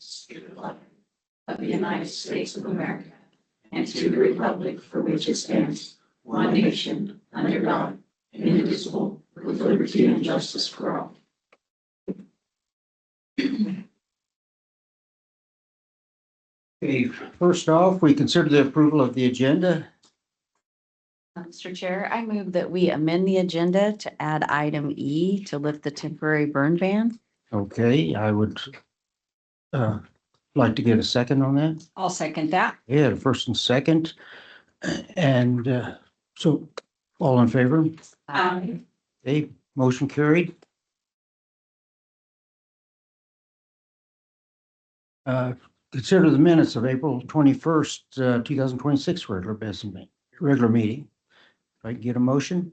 allegiance to the flag of the United States of America and to the republic for which it stands, one nation, under God, indivisible, with liberty and justice for all. Okay, first off, we consider the approval of the agenda. Mr. Chair, I move that we amend the agenda to add item E to lift the temporary burn ban. Okay, I would like to get a second on that. I'll second that. Yeah, the first and second. And so all in favor? Okay, motion carried. Consider the minutes of April 21st, 2026 regular meeting. If I can get a motion?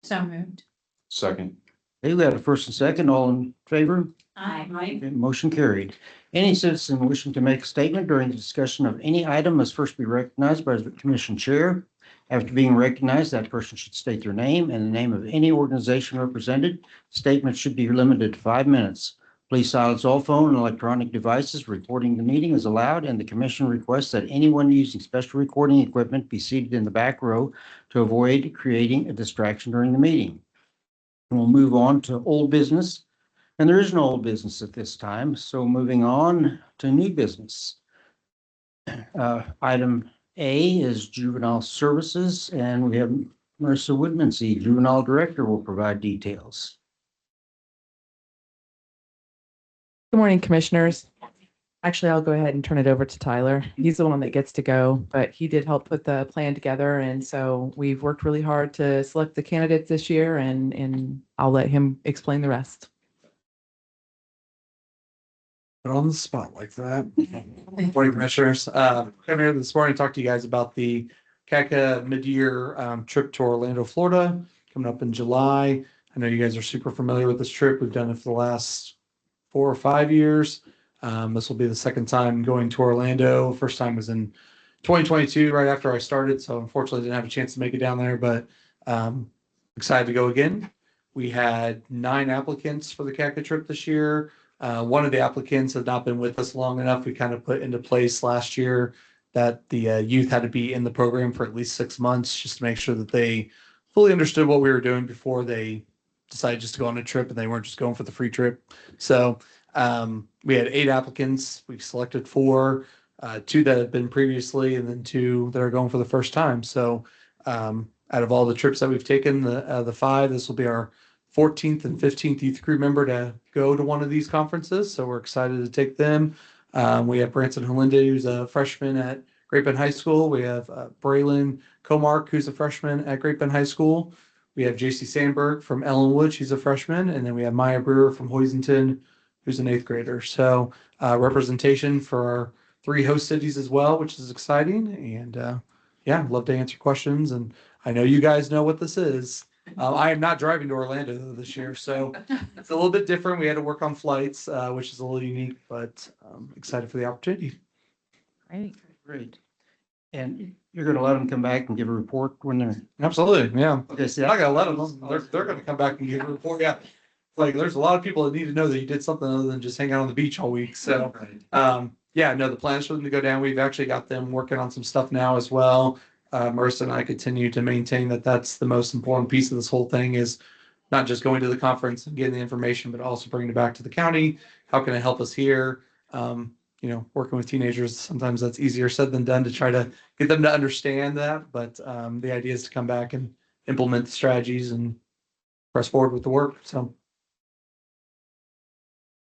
So moved. Second. Okay, we got a first and second, all in favor? Aye. Okay, motion carried. Any citizen wishing to make a statement during the discussion of any item must first be recognized by the commission chair. After being recognized, that person should state their name and the name of any organization represented. Statements should be limited to 5 minutes. Please silence all phone and electronic devices. Recording the meeting is allowed, and the commission requests that anyone using special recording equipment be seated in the back row to avoid creating a distraction during the meeting. We'll move on to old business. And there is no old business at this time, so moving on to new business. Item A is juvenile services, and we have Marissa Woodmansee, juvenile director, will provide details. Good morning, commissioners. Actually, I'll go ahead and turn it over to Tyler. He's the one that gets to go, but he did help put the plan together. And so we've worked really hard to select the candidates this year, and I'll let him explain the rest. Put on the spot like that. Morning, commissioners. I'm here this morning to talk to you guys about the CACA mid-year trip to Orlando, Florida, coming up in July. I know you guys are super familiar with this trip. We've done it for the last 4 or 5 years. This will be the second time going to Orlando. First time was in 2022, right after I started. So unfortunately, didn't have a chance to make it down there, but excited to go again. We had 9 applicants for the CACA trip this year. One of the applicants had not been with us long enough. We kind of put into place last year that the youth had to be in the program for at least 6 months just to make sure that they fully understood what we were doing before they decided just to go on a trip and they weren't just going for the free trip. So we had 8 applicants. We've selected 4, 2 that have been previously, and then 2 that are going for the first time. So out of all the trips that we've taken, the 5, this will be our 14th and 15th youth crew member to go to one of these conferences. So we're excited to take them. We have Branson Halinda, who's a freshman at Great Bend High School. We have Braylon Comark, who's a freshman at Great Bend High School. We have JC Sandberg from Ellenwood. She's a freshman. And then we have Maya Brewer from Hoisington, who's an 8th grader. So representation for our 3 host cities as well, which is exciting. And yeah, I'd love to answer questions. And I know you guys know what this is. I am not driving to Orlando this year, so it's a little bit different. We had to work on flights, which is a little unique, but excited for the opportunity. Great. And you're going to let them come back and give a report when they're... Absolutely, yeah. Okay, see, I gotta let them. They're going to come back and give a report. Yeah, like there's a lot of people that need to know that you did something other than just hang out on the beach all week. So, yeah, no, the plan is for them to go down. We've actually got them working on some stuff now as well. Marissa and I continue to maintain that that's the most important piece of this whole thing, is not just going to the conference and getting the information, but also bringing it back to the county. How can it help us here? Working with teenagers, sometimes that's easier said than done to try to get them to understand that. But the idea is to come back and implement the strategies and press forward with the work. So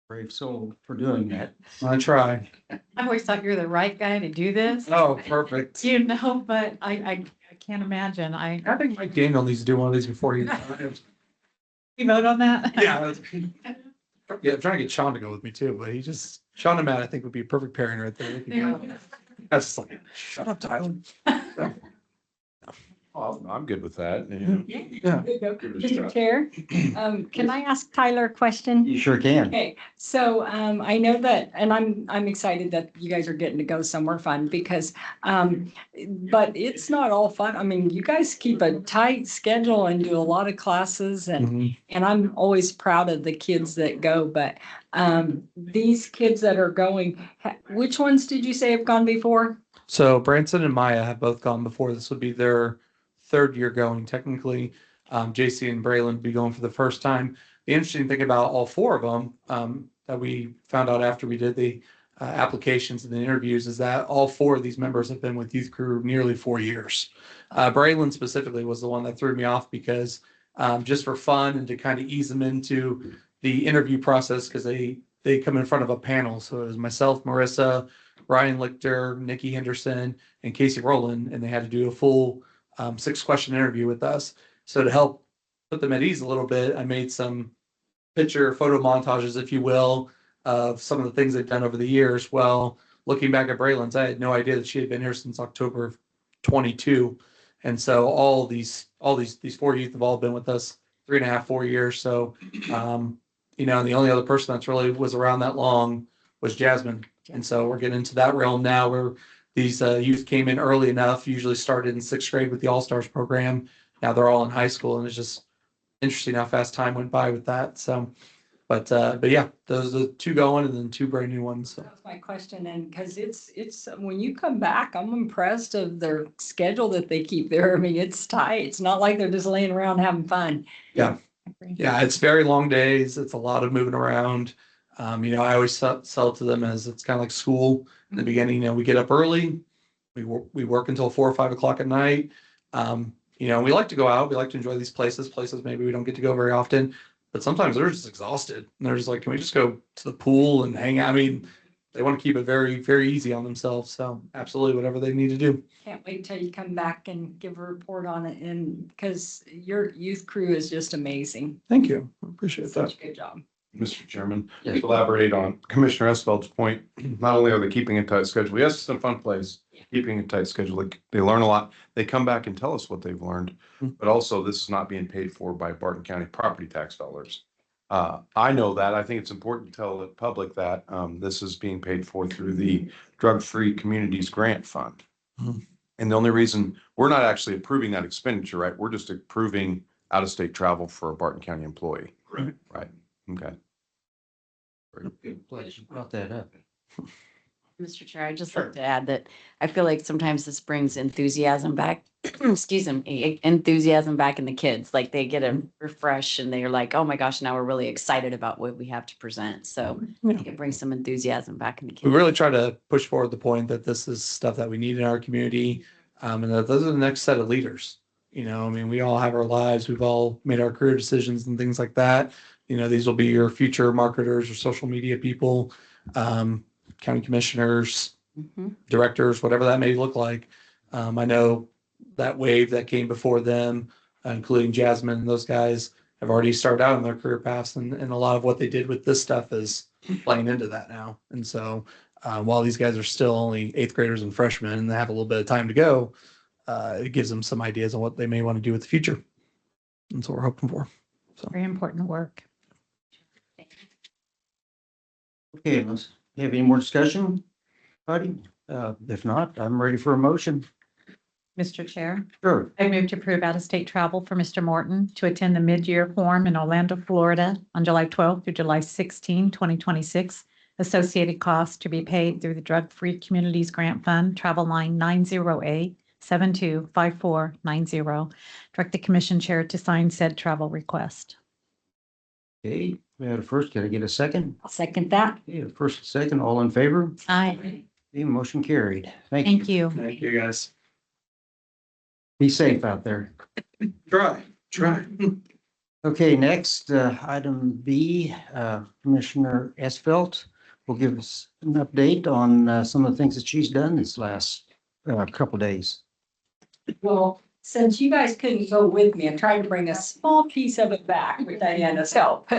brave soul for doing that. I try. I always thought you're the right guy to do this. Oh, perfect. But I can't imagine. I think Mike Daniel needs to do one of these before he retires. You vote on that? Yeah. Yeah, I'm trying to get Sean to go with me too, but Sean and Matt, I think, would be a perfect pairing right there. That's just like, shut up, Tyler. So, Oh, I'm good with that. Yeah. Mr. Chair, can I ask Tyler a question? You sure can. Okay, so I know that, and I'm excited that you guys are getting to go somewhere fun because, but it's not all fun. I mean, you guys keep a tight schedule and do a lot of classes and I'm always proud of the kids that go, but these kids that are going, which ones did you say have gone before? So Branson and Maya have both gone before. This would be their third year going technically. JC and Braylon would be going for the first time. The interesting thing about all four of them that we found out after we did the applications and the interviews is that all four of these members have been with Youth Crew nearly 4 years. Braylon specifically was the one that threw me off because just for fun and to kind of ease them into the interview process because they come in front of a panel. So it was myself, Marissa, Ryan Lichter, Nikki Henderson, and Casey Rowland, and they had to do a full 6-question interview with us. So to help put them at ease a little bit, I made some photo montages, if you will, of some of the things they've done over the years. Well, looking back at Braylon's, I had no idea that she had been here since October of 22. And so all these 4 youth have all been with us 3.5, 4 years. So, and the only other person that's really was around that long was Jasmine. And so we're getting into that realm now where these youth came in early enough, usually started in 6th grade with the All-Stars program. Now they're all in high school, and it's just interesting how fast time went by with that. So, but yeah, those are the 2 going and then 2 brand new ones. So. That's my question, and because it's when you come back, I'm impressed of their schedule that they keep there. I mean, it's tight. It's not like they're just laying around having fun. Yeah. Yeah, it's very long days. It's a lot of moving around. I always sell to them as it's kind of like school in the beginning. We get up early, we work until 4 or 5 o'clock at night. We like to go out. We like to enjoy these places maybe we don't get to go very often, but sometimes they're just exhausted. And they're just like, can we just go to the pool and hang out? I mean, they want to keep it very, very easy on themselves. So absolutely whatever they need to do. Can't wait till you come back and give a report on it, and because your youth crew is just amazing. Thank you. I appreciate that. Such a good job. Mr. Chairman, Yes. elaborate on Commissioner Esfeld's point. Not only are they keeping a tight schedule, yes, it's a fun place, keeping a tight schedule. They learn a lot. They come back and tell us what they've learned, but also this is not being paid for by Barton County property tax dollars. I know that. I think it's important to tell the public that this is being paid for through the Drug-Free Communities Grant Fund. Mhm. And the only reason we're not actually approving that expenditure, right? We're just approving out-of-state travel for a Barton County employee. Right. Right. Okay. Glad you brought that up. Mr. Chair, I'd just like to add that I feel like sometimes this brings enthusiasm back, excuse me, enthusiasm back in the kids. Like they get a refresh and they're like, oh my gosh, now we're really excited about what we have to present. So I think it brings some enthusiasm back in the We kids. really try to push forward the point that this is stuff that we need in our community, and that those are the next set of leaders. We all have our lives. We've all made our career decisions and things like that. These will be your future marketers or social media people, county commissioners, directors, whatever that may look like. I know that wave that came before them, including Jasmine and those guys, have already started out in their career paths, and a lot of what they did with this stuff is playing into that now. And so while these guys are still only 8th graders and freshmen and they have a little bit of time to go, it gives them some ideas on what they may want to do with the future. That's what we're hoping for. So. Very important work. Okay, unless you have any more discussion, buddy? If not, I'm ready for a motion. Mr. Chair, Sure. I move to approve out-of-state travel for Mr. Morton to attend the mid-year forum in Orlando, Florida on July 12th through July 16, 2026. Associated costs to be paid through the Drug-Free Communities Grant Fund, travel line 90A725490. Direct the commission chair to sign said travel request. Okay, we had a first. Can I get a second? I'll second that. Okay, a first and second, all in favor? Aye. Okay, motion carried. Thank you. Thank you. Thank you, guys. Be safe out there. Try. Okay, next, item B, Commissioner Esfelt will give us an update on some of the things that she's done this last couple days. Well, since you guys couldn't go with me, I tried to bring a small piece of it back with Diana's help.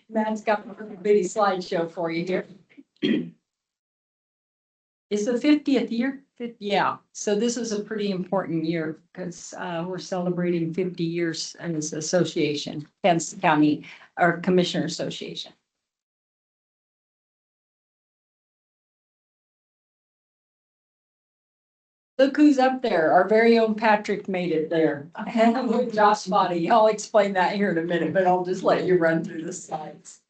Matt's got a little bitty slideshow for you here. It's the 50th year. Yeah, so this is a pretty important year because we're celebrating 50 years as association, Kansas County, or Commissioner Association. Look who's up there. Our very own Patrick made it there. With Josh Spotty. I'll explain that here in a minute, but I'll just let you run through the slides.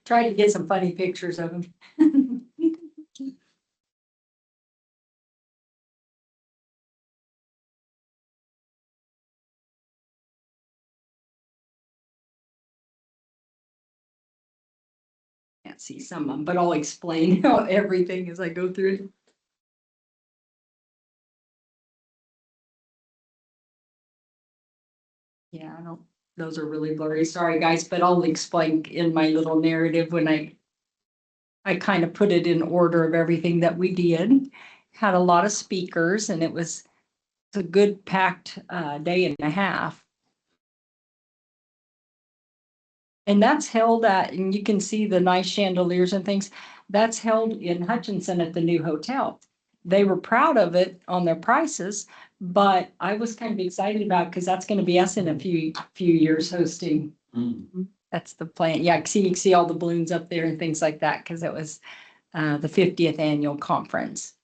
Try to get some funny pictures of him. Can't see some of them, but I'll explain everything as I go through it. Yeah, I don't, those are really blurry. Sorry, guys, but I'll explain in my little narrative when I kind of put it in order of everything that we did. Had a lot of speakers and it was a good packed day and a half. And that's held at, and you can see the nice chandeliers and things, that's held in Hutchinson at the new hotel. They were proud of it on their prices, but I was kind of excited about because that's going to be us in a few years hosting. That's the plan. Yeah, you can see all the balloons up there and things like that because it was the 50th annual conference.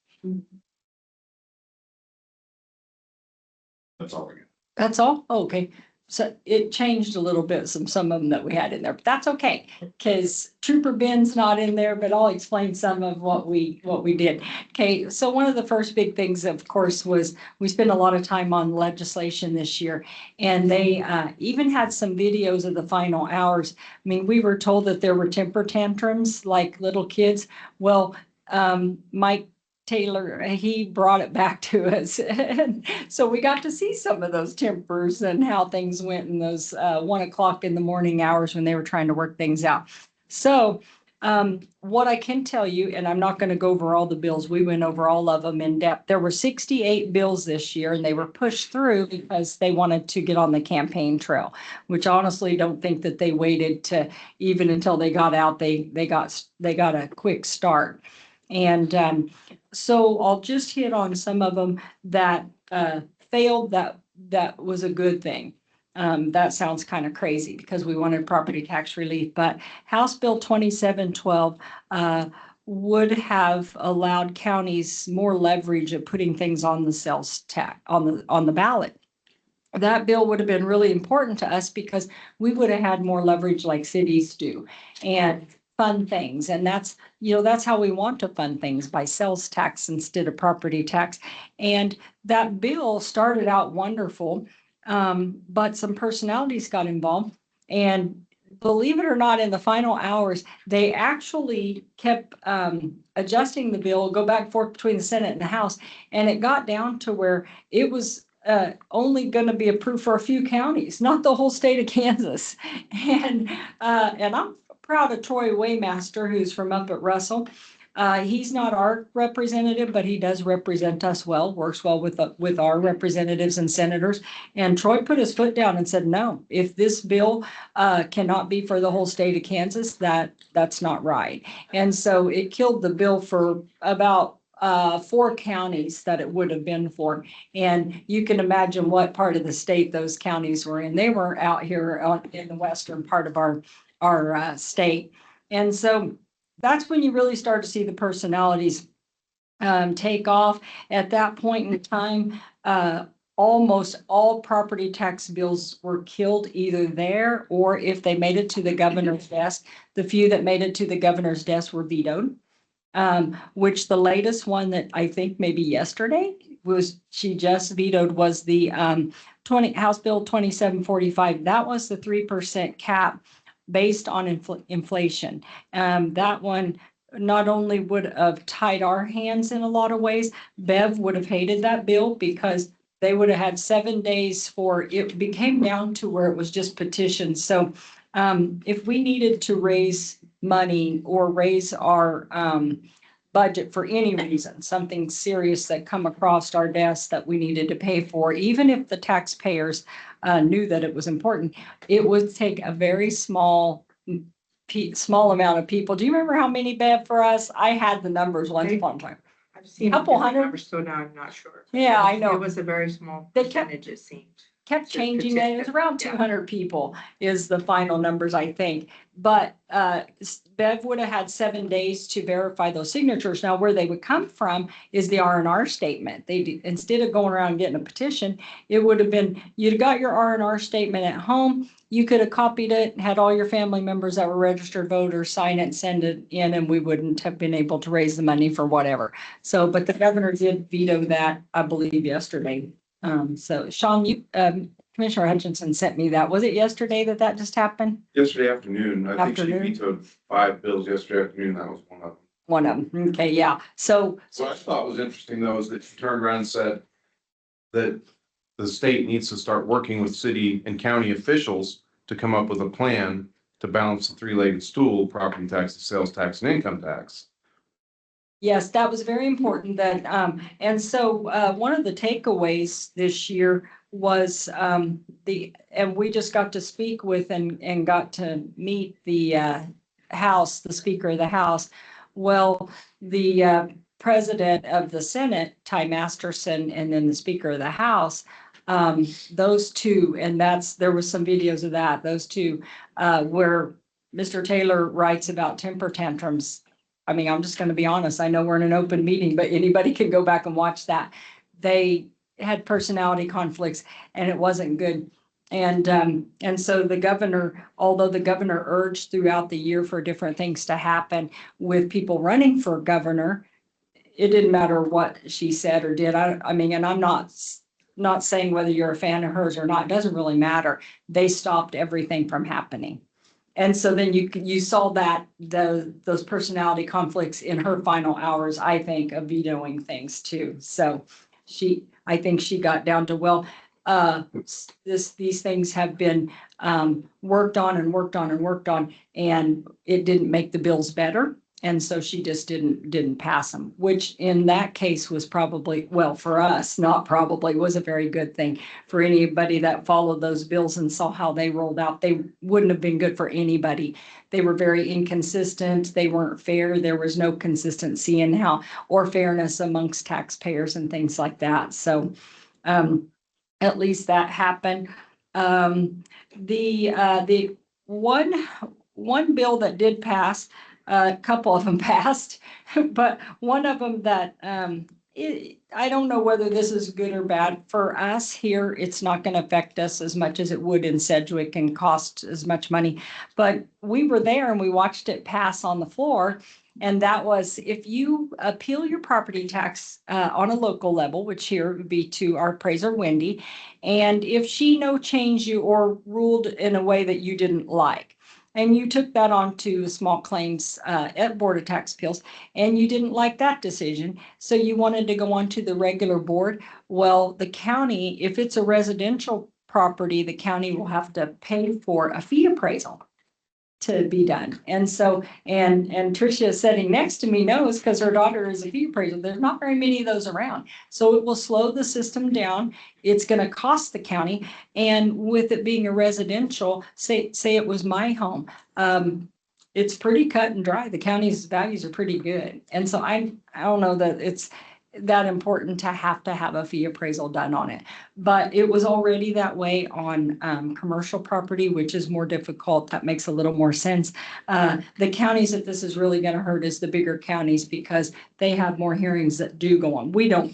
That's all we got. That's all? Oh, okay. So it changed a little bit, some of them that we had in there, but that's okay. Because Trooper Ben's not in there, but I'll explain some of what we did. Okay, so one of the first big things, of course, was we spent a lot of time on legislation this year. And they even had some videos of the final hours. I mean, we were told that there were temper tantrums like little kids. Well, Mike Taylor, he brought it back to us. And so we got to see some of those tempers and how things went in those 1 o'clock in the morning hours when they were trying to work things out. So what I can tell you, and I'm not going to go over all the bills, we went over all of them in depth. There were 68 bills this year and they were pushed through because they wanted to get on the campaign trail, which honestly don't think that they waited to even until they got out, they got a quick start. And so I'll just hit on some of them that failed. That was a good thing. That sounds kind of crazy because we wanted property tax relief, but House Bill 2712 would have allowed counties more leverage of putting things on the sales tax on the ballot. That bill would have been really important to us because we would have had more leverage like cities do. And fund things. And that's, that's how we want to fund things, by sales tax instead of property tax. And that bill started out wonderful, but some personalities got involved. And believe it or not, in the final hours, they actually kept adjusting the bill, go back and forth between the Senate and the House. And it got down to where it was only going to be approved for a few counties, not the whole state of Kansas. And I'm proud of Troy Waymaster, who's from up at Russell. He's not our representative, but he does represent us well, works well with our representatives and senators. And Troy put his foot down and said, no, if this bill cannot be for the whole state of Kansas, that's not right. And so it killed the bill for about 4 counties that it would have been for. And you can imagine what part of the state those counties were in. They were out here in the western part of our state. And so that's when you really start to see the personalities take off. At that point in time, almost all property tax bills were killed either there, or if they made it to the governor's desk, the few that made it to the governor's desk were vetoed. Which the latest one that I think maybe yesterday she just vetoed was the House Bill 2745. That was the 3% cap based on inflation. That one not only would have tied our hands in a lot of ways, Bev would have hated that bill because they would have had 7 days for it. Became down to where it was just petitions. So if we needed to raise money or raise our budget for any reason, something serious that come across our desk that we needed to pay for, even if the taxpayers knew that it was important, it would take a very small small amount of people. Do you remember how many, Bev, for us? I had the numbers once upon a time. I've seen Couple different hundred? numbers, so now I'm not sure. Yeah, I know. It was a very small They kept- percentage, it seemed. Kept changing it. It was around Yeah. 200 people is the final numbers, I think. But Bev would have had 7 days to verify those signatures. Now, where they would come from is the R&R statement. Instead of going around and getting a petition, it would have been, you'd got your R&R statement at home. You could have copied it, had all your family members that were registered voters sign it, send it in, and we wouldn't have been able to raise the money for whatever. So, but the governor did veto that, I believe, yesterday. So Sean, Commissioner Hutchinson sent me that. Was it yesterday that just happened? Yesterday afternoon, I think she Afternoon? vetoed 5 bills yesterday afternoon. That was one of them. One of them. Okay, yeah. So, What I thought was interesting though is that she turned around and said that the state needs to start working with city and county officials to come up with a plan to balance the three-legged stool: property tax, sales tax, and income tax. yes, that was very important that, and so, one of the takeaways this year was, and we just got to speak with and got to meet the, House, the Speaker of the House. Well, the, President of the Senate, Ty Masterson, and then the Speaker of the House, those two, and there was some videos of that, those two, where Mr. Taylor writes about temper tantrums. I mean, I'm just going to be honest. I know we're in an open meeting, but anybody can go back and watch that. They had personality conflicts and it wasn't good. And so the governor, although the governor urged throughout the year for different things to happen with people running for governor, it didn't matter what she said or did. I mean, and I'm not saying whether you're a fan of hers or not, it doesn't really matter. They stopped everything from happening. And so then you saw that those personality conflicts in her final hours, I think, of vetoing things too. So I think she got down to, well, these things have been worked on and worked on and worked on, and it didn't make the bills better. And so she just didn't pass them, which in that case was probably, well, for us, not probably, was a very good thing. For anybody that followed those bills and saw how they rolled out, they wouldn't have been good for anybody. They were very inconsistent. They weren't fair. There was no consistency in how, or fairness amongst taxpayers and things like that. So at least that happened. The one bill that did pass, a couple of them passed, but one of them that I don't know whether this is good or bad for us here. It's not going to affect us as much as it would in Sedgwick and cost as much money. But we were there and we watched it pass on the floor. And that was, if you appeal your property tax on a local level, which here would be to our appraiser, Wendy, and if she no changed you or ruled in a way that you didn't like, and you took that on to small claims at Board of Tax Appeals, and you didn't like that decision, so you wanted to go on to the regular board. Well, the county, if it's a residential property, the county will have to pay for a fee appraisal to be done. And so, and Tricia sitting next to me knows, because her daughter is a fee appraiser, there's not very many of those around. So it will slow the system down. It's going to cost the county. And with it being a residential, say it was my home, it's pretty cut and dry. The county's values are pretty good. And so I don't know that it's that important to have a fee appraisal done on it. But it was already that way on commercial property, which is more difficult. That makes a little more sense. The counties that this is really going to hurt is the bigger counties, because they have more hearings that do go on. We don't.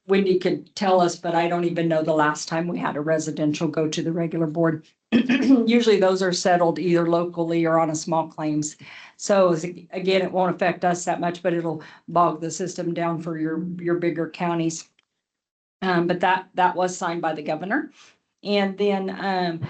Wendy could tell us, but I don't even know the last time we had a residential go to the regular board. Usually those are settled either locally or on a small claims. So again, it won't affect us that much, but it'll bog the system down for your bigger counties. But that was signed by the governor. And then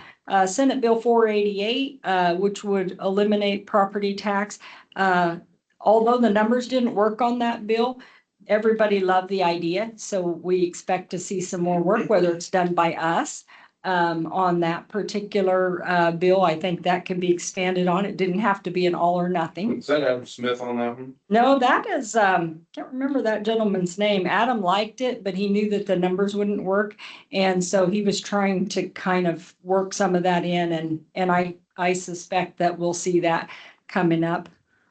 Senate Bill 488, which would eliminate property tax. Although the numbers didn't work on that bill, everybody loved the idea. So we expect to see some more work, whether it's done by us on that particular bill. I think that can be expanded on. It didn't have to be an all or nothing. Is that Adam Smith on that one? No, that is, can't remember that gentleman's name. Adam liked it, but he knew that the numbers wouldn't work. And so he was trying to kind of work some of that in. And I suspect that we'll see that coming up.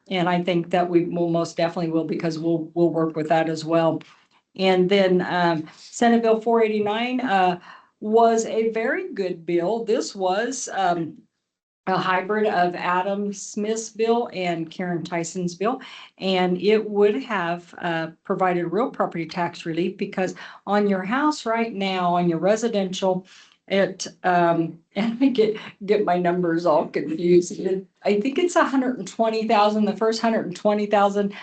And I think that we will most definitely will, because we'll work with that as well. And then Senate Bill 489 was a very good bill. This was a hybrid of Adam Smith's bill and Karen Tyson's bill. And it would have provided real property tax relief, because on your house right now, on your residential, and I get my numbers all confused. I think it's 120,000, the first 120,000.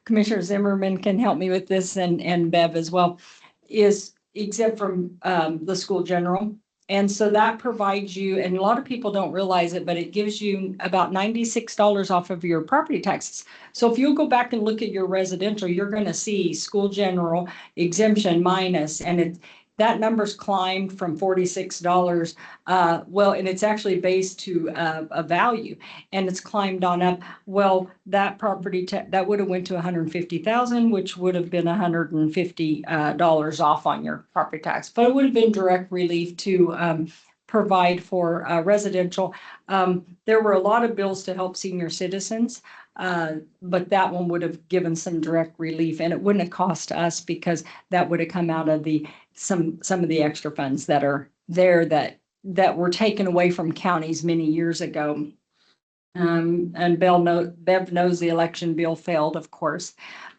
Commissioner Zimmerman can help me with this, and Bev as well, is exempt from the school general. And so that provides you, and a lot of people don't realize it, but it gives you about $96 off of your property taxes. So if you'll go back and look at your residential, you're going to see school general exemption minus, and that number's climbed from $46. Well, and it's actually based to a value, and it's climbed on up. Well, that property that would have went to 150,000, which would have been $150 off on your property tax, but it would have been direct relief to provide for residential. There were a lot of bills to help senior citizens, but that one would have given some direct relief, and it wouldn't have cost us, because that would have come out of some of the extra funds that are there that were taken away from counties many years ago. And Bev knows the election bill failed, of course.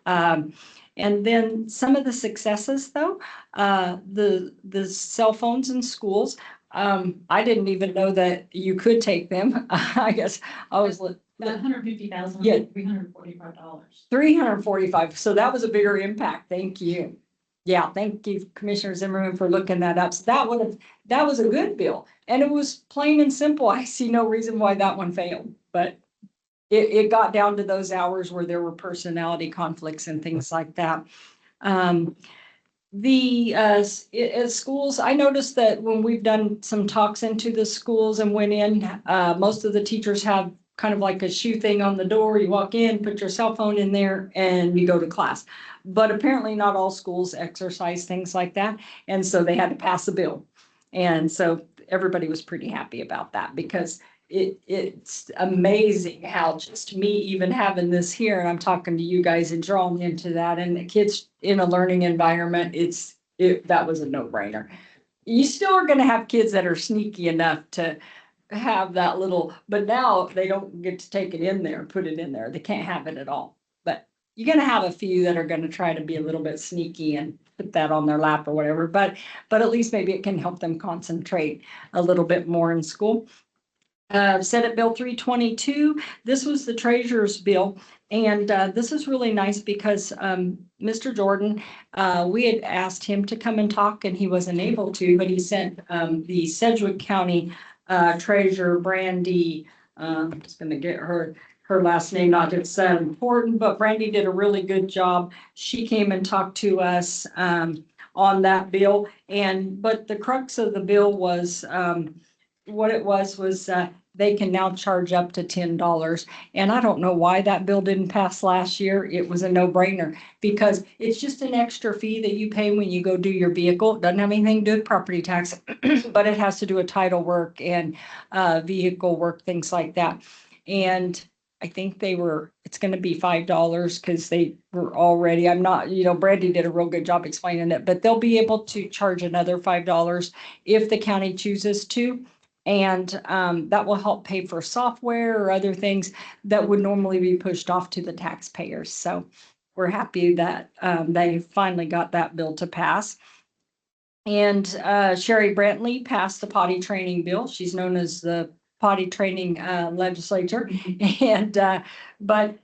And then some of the successes, though, the cell phones in schools. I didn't even know that you could take them. I guess I was. $150,000. Yeah. $345. 345. So that was a bigger impact. Thank you. Yeah, thank you, Commissioner Zimmerman, for looking that up. So that was a good bill, and it was plain and simple. I see no reason why that one failed, but it got down to those hours where there were personality conflicts and things like that. Schools, I noticed that when we've done some talks into the schools and went in, most of the teachers have kind of like a shoe thing on the door. You walk in, put your cell phone in there, and you go to class. But apparently not all schools exercise things like that. And so they had to pass a bill. And so everybody was pretty happy about that, because it's amazing how just me even having this here, and I'm talking to you guys and drawing into that, and the kids in a learning environment, that was a no-brainer. You still are going to have kids that are sneaky enough to have that little, but now they don't get to take it in there and put it in there. They can't have it at all. But you're going to have a few that are going to try to be a little bit sneaky and put that on their lap or whatever. But at least maybe it can help them concentrate a little bit more in school. Senate Bill 322. This was the treasurer's bill. And this is really nice because Mr. Jordan, we had asked him to come and talk, and he wasn't able to, but he sent the Sedgwick County treasurer, Brandy, I'm just going to get her last name, not that it's that important, but Brandy did a really good job. She came and talked to us on that bill. But the crux of the bill was, what it was they can now charge up to $10. And I don't know why that bill didn't pass last year. It was a no-brainer, because it's just an extra fee that you pay when you go do your vehicle. It doesn't have anything to do with property tax, but it has to do with title work and vehicle work, things like that. And I think it's going to be $5, because they were already, Brandy did a real good job explaining it, but they'll be able to charge another $5 if the county chooses to. And that will help pay for software or other things that would normally be pushed off to the taxpayers. So we're happy that they finally got that bill to pass. And Sherry Brantley passed the potty training bill. She's known as the potty training legislator. And but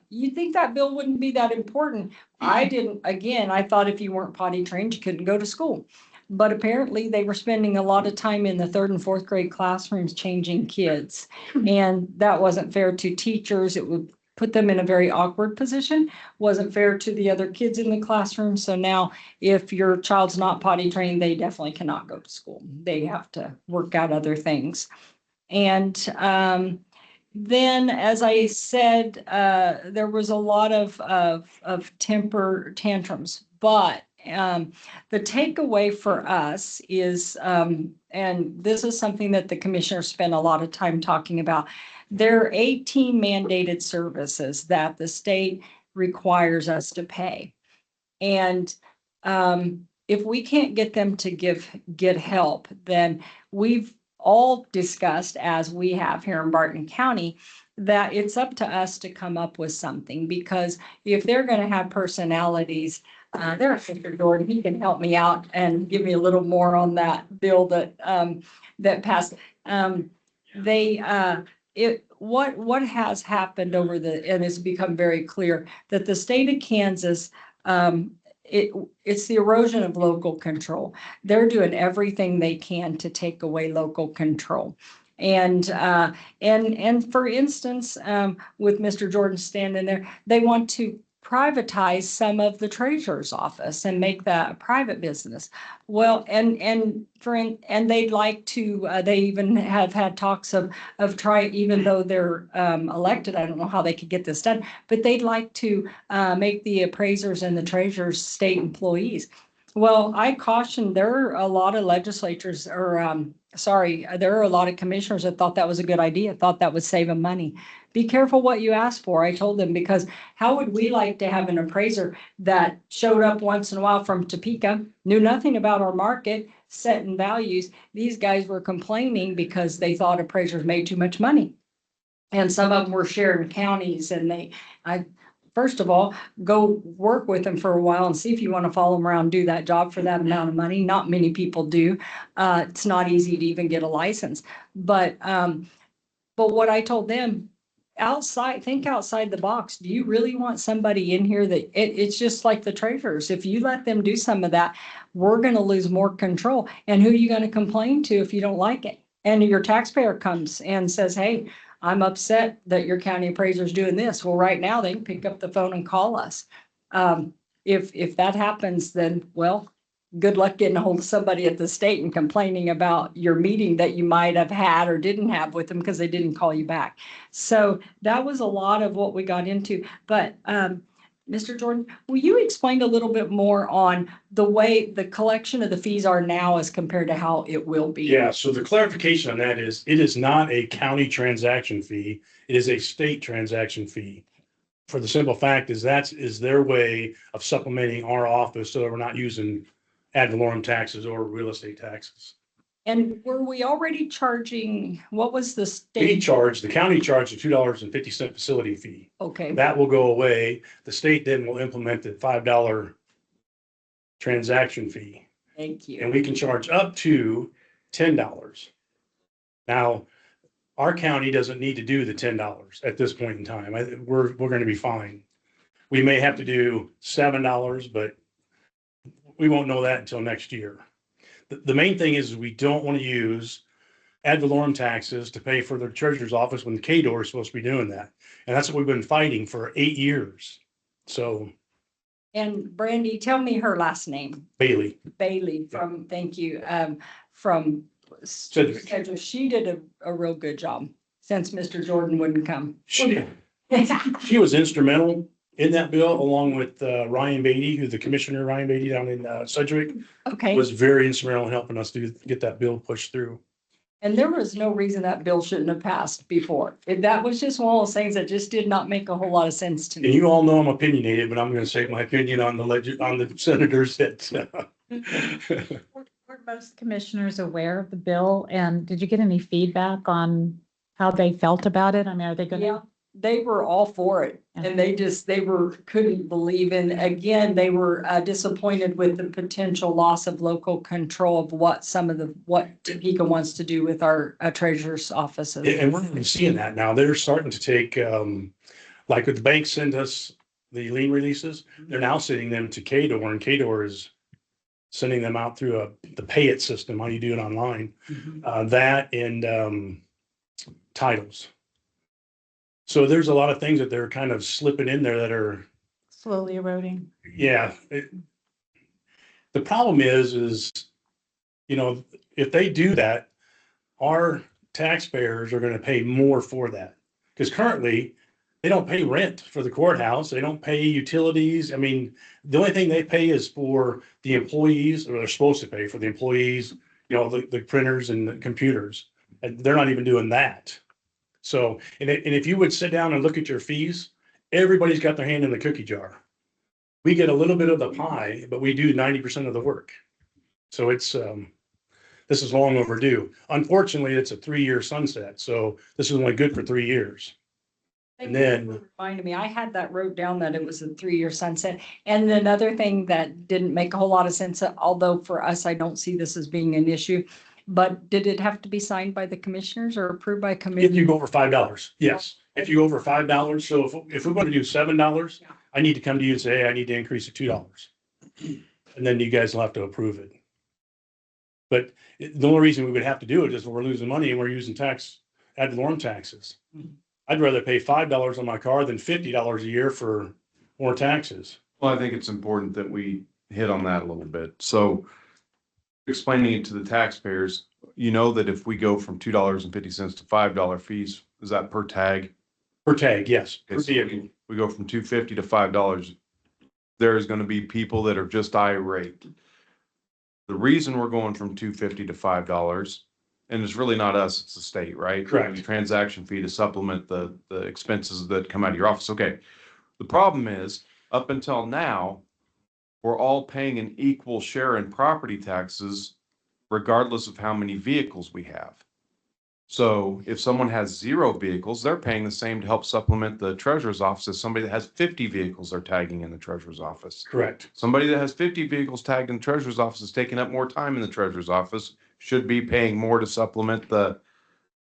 you'd think that bill wouldn't be that important. I didn't. Again, I thought if you weren't potty trained, you couldn't go to school. But apparently they were spending a lot of time in the 3rd and 4th grade classrooms changing kids. And that wasn't fair to teachers. It would put them in a very awkward position. Wasn't fair to the other kids in the classroom. So now if your child's not potty trained, they definitely cannot go to school. They have to work out other things. And then, as I said, there was a lot of temper tantrums, but The takeaway for us is, and this is something that the commissioner spent a lot of time talking about. There are 18 mandated services that the state requires us to pay. And if we can't get them to get help, then we've all discussed, as we have here in Barton County, that it's up to us to come up with something, because if they're going to have personalities, there's Mr. Jordan, he can help me out and give me a little more on that bill that that passed. What has happened over and it's become very clear that the state of Kansas, it's the erosion of local control. They're doing everything they can to take away local control. And for instance, with Mr. Jordan standing there, they want to privatize some of the treasurer's office and make that a private business. Well, and they'd like to, they even have had talks of even though they're elected, I don't know how they could get this done, but they'd like to make the appraisers and the treasurers state employees. Well, I caution, there are a lot of legislators there are a lot of commissioners that thought that was a good idea, thought that would save them money. Be careful what you ask for, I told them, because how would we like to have an appraiser that showed up once in a while from Topeka, knew nothing about our market, setting values? These guys were complaining because they thought appraisers made too much money. And some of them were sharing counties, and first of all, go work with them for a while and see if you want to follow them around, do that job for that amount of money. Not many people do. It's not easy to even get a license. But what I told them, think outside the box. Do you really want somebody in here that it's just like the treasurers? If you let them do some of that, we're going to lose more control. And who are you going to complain to if you don't like it? And your taxpayer comes and says, hey, I'm upset that your county appraiser is doing this. Well, right now they can pick up the phone and call us. If that happens, then, well, good luck getting a hold of somebody at the state and complaining about your meeting that you might have had or didn't have with them because they didn't call you back. So that was a lot of what we got into. But Mr. Jordan, will you explain a little bit more on the way the collection of the fees are now as compared to how it will be? Yeah, so the clarification on that is, it is not a county transaction fee. It is a state transaction fee. For the simple fact is that is their way of supplementing our office so that we're not using ad valorem taxes or real estate taxes. And were we already charging, what was the The state? county charged a $2.50 facility fee. Okay, That will go away. The state then will implement the $5 transaction fee. thank you. And we can charge up to $10. Now, our county doesn't need to do the $10 at this point in time. We're going to be fine. We may have to do $7, but we won't know that until next year. The main thing is we don't want to use ad valorem taxes to pay for the treasurer's office when the KDOR is supposed to be doing that. And that's what we've been fighting for 8 years. So. And Brandy, tell me her last name. Bailey. From, thank you, from Sedgwick. She did a real good job since Mr. Jordan wouldn't come. She was instrumental in that bill, along with Ryan Beatty, who's the commissioner, Ryan Beatty down in Sedgwick, Okay, was very instrumental in helping us to get that bill pushed through. and there was no reason that bill shouldn't have passed before. That was just one of those things that just did not make a whole lot of sense to And me. you all know I'm opinionated, but I'm going to say my opinion on the senators that. Were most commissioners aware of the bill, and did you get any feedback on how they felt about it? I mean, are they Yeah, gonna? they were all for it, and they couldn't believe in, again, they were disappointed with the potential loss of local control of what Topeka wants to do with our treasurer's offices. And we're really seeing that now. They're starting to take, like with the banks send us the lien releases, they're now sending them to KDOR, and KDOR is sending them out through the pay it system, how you do it online. That and titles. So there's a lot of things that they're kind of slipping in there that are Slowly eroding. Yeah. The problem is, if they do that, our taxpayers are going to pay more for that. Because currently They don't pay rent for the courthouse. They don't pay utilities. I mean, the only thing they pay is for the employees, or they're supposed to pay for the employees, the printers and the computers. And they're not even doing that. So, and if you would sit down and look at your fees, everybody's got their hand in the cookie jar. We get a little bit of the pie, but we do 90% of the work. So this is long overdue. Unfortunately, it's a 3-year sunset. So this is only good for 3 years. And then, Reminded me, I had that wrote down that it was a 3-year sunset. And another thing that didn't make a whole lot of sense, although for us, I don't see this as being an issue. But did it have to be signed by the commissioners or approved by if committee? you go over $5, yes. If you go over $5, so if we're going to do $7, I need to come to you and say, hey, I need to increase it $2. And then you guys will have to approve it. But the only reason we would have to do it is we're losing money and we're using ad valorem taxes. I'd rather pay $5 on my car than $50 a year for more taxes. Well, I think it's important that we hit on that a little bit. So explaining it to the taxpayers, that if we go from $2.50 to $5 fees, is that per tag? Per tag, yes. Per Okay, so vehicle. we go from $2.50 to $5. There's going to be people that are just irate. The reason we're going from $2.50 to $5, and it's really not us, it's the state, right? Correct. The transaction fee to supplement the expenses that come out of your office. Okay. The problem is, up until now, we're all paying an equal share in property taxes, regardless of how many vehicles we have. So if someone has 0 vehicles, they're paying the same to help supplement the treasurer's office as somebody that has 50 vehicles they're tagging in the treasurer's office. Correct. Somebody that has 50 vehicles tagged in the treasurer's office is taking up more time in the treasurer's office, should be paying more to supplement the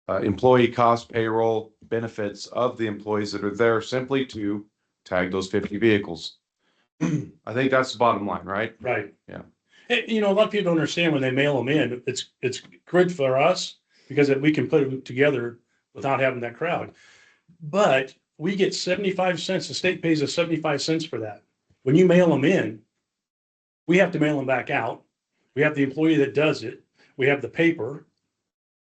employee cost, payroll, benefits of the employees that are there simply to tag those 50 vehicles. I think that's the bottom line, right? Right. Yeah. A lot of people don't understand when they mail them in, it's good for us because we can put them together without having that crowd. But we get 75 cents. The state pays us 75 cents for that. When you mail them in, we have to mail them back out. We have the employee that does it. We have the paper.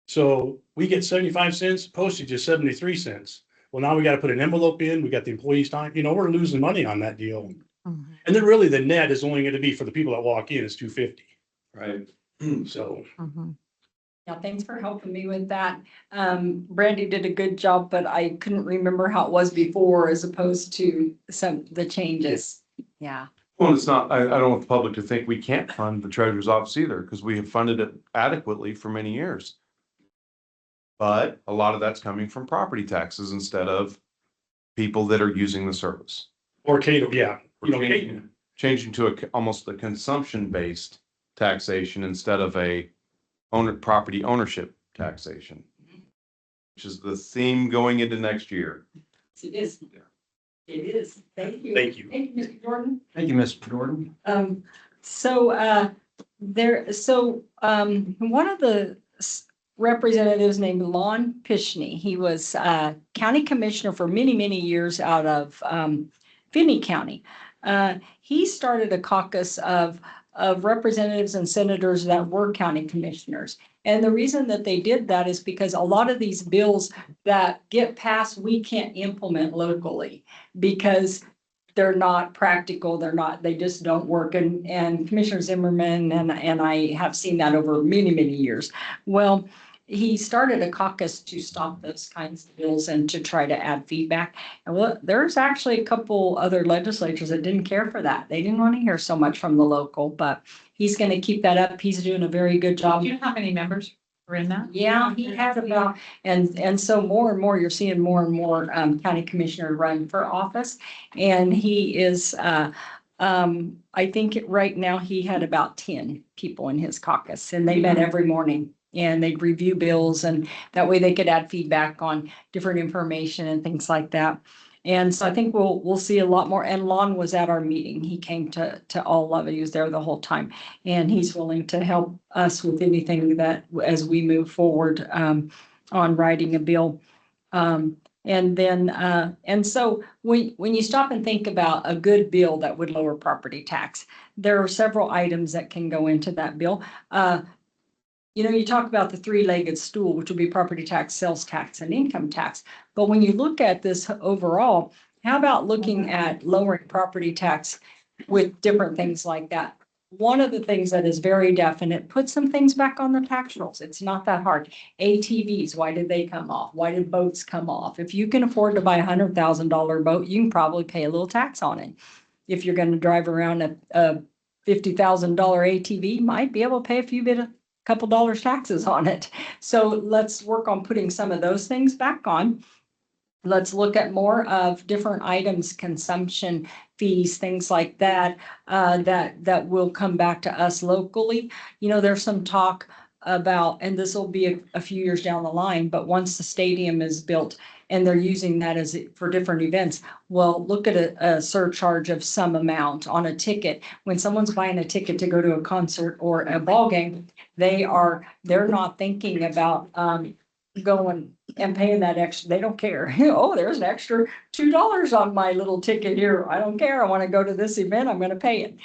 So we get 75 cents, postage is 73 cents. Well, now we got to put an envelope in. We got the employee's time. We're losing money on that deal. Mhm. And then really the net is only going to be for the people that walk in is $2.50. Right. So Mhm. Yeah, thanks for helping me with that. Brandy did a good job, but I couldn't remember how it was before as opposed to the changes. Yeah. Well, it's not, I don't want the public to think we can't fund the treasurer's office either, because we have funded it adequately for many years. But a lot of that's coming from property taxes instead of people that are using the service. or Cato, yeah. We're changing to almost a consumption-based taxation instead of a property ownership taxation, which is the theme going into next year. It is. It is. Thank you. Thank you. Thank you, Mr. Jordan. Thank you, Mr. Jordan. One of the representatives named Lon Pishney, he was county commissioner for many, many years out of Finney County. He started a caucus of representatives and senators that were county commissioners. And the reason that they did that is because a lot of these bills that get passed, we can't implement locally because they're not practical. They just don't work. And Commissioner Zimmerman and I have seen that over many, many years. Well, he started a caucus to stop those kinds of bills and to try to add feedback. And well, there's actually a couple other legislatures that didn't care for that. They didn't want to hear so much from the local, but he's going to keep that up. He's doing a very good job. Do you know how many members were in that? Yeah, he had about, and so more and more, you're seeing more and more county commissioners run for office. And he is, I think right now he had about 10 people in his caucus and they met every morning. And they'd review bills and that way they could add feedback on different information and things like that. And so I think we'll see a lot more. And Lon was at our meeting. He came to all of it. He was there the whole time. And he's willing to help us with anything that as we move forward on writing a bill. And so when you stop and think about a good bill that would lower property tax, there are several items that can go into that bill. you know, you talk about the three-legged stool, which will be property tax, sales tax, and income tax. But when you look at this overall, how about looking at lowering property tax with different things like that? One of the things that is very definite, put some things back on the tax rolls. It's not that hard. ATVs, why did they come off? Why did boats come off? If you can afford to buy $100,000 boat, you can probably pay a little tax on it. If you're going to drive around a $50,000 ATV, you might be able to pay a couple dollars taxes on it. So let's work on putting some of those things back on. Let's look at more of different items, consumption fees, things like that, that will come back to us locally. You know, there's some talk about, and this will be a few years down the line, but once the stadium is built and they're using that as for different events, well, look at a surcharge of some amount on a ticket. When someone's buying a ticket to go to a concert or a ball game, they're not thinking about, going and paying that extra. They don't care. Oh, there's an extra $2 on my little ticket here. I don't care. I want to go to this event. I'm going to pay it.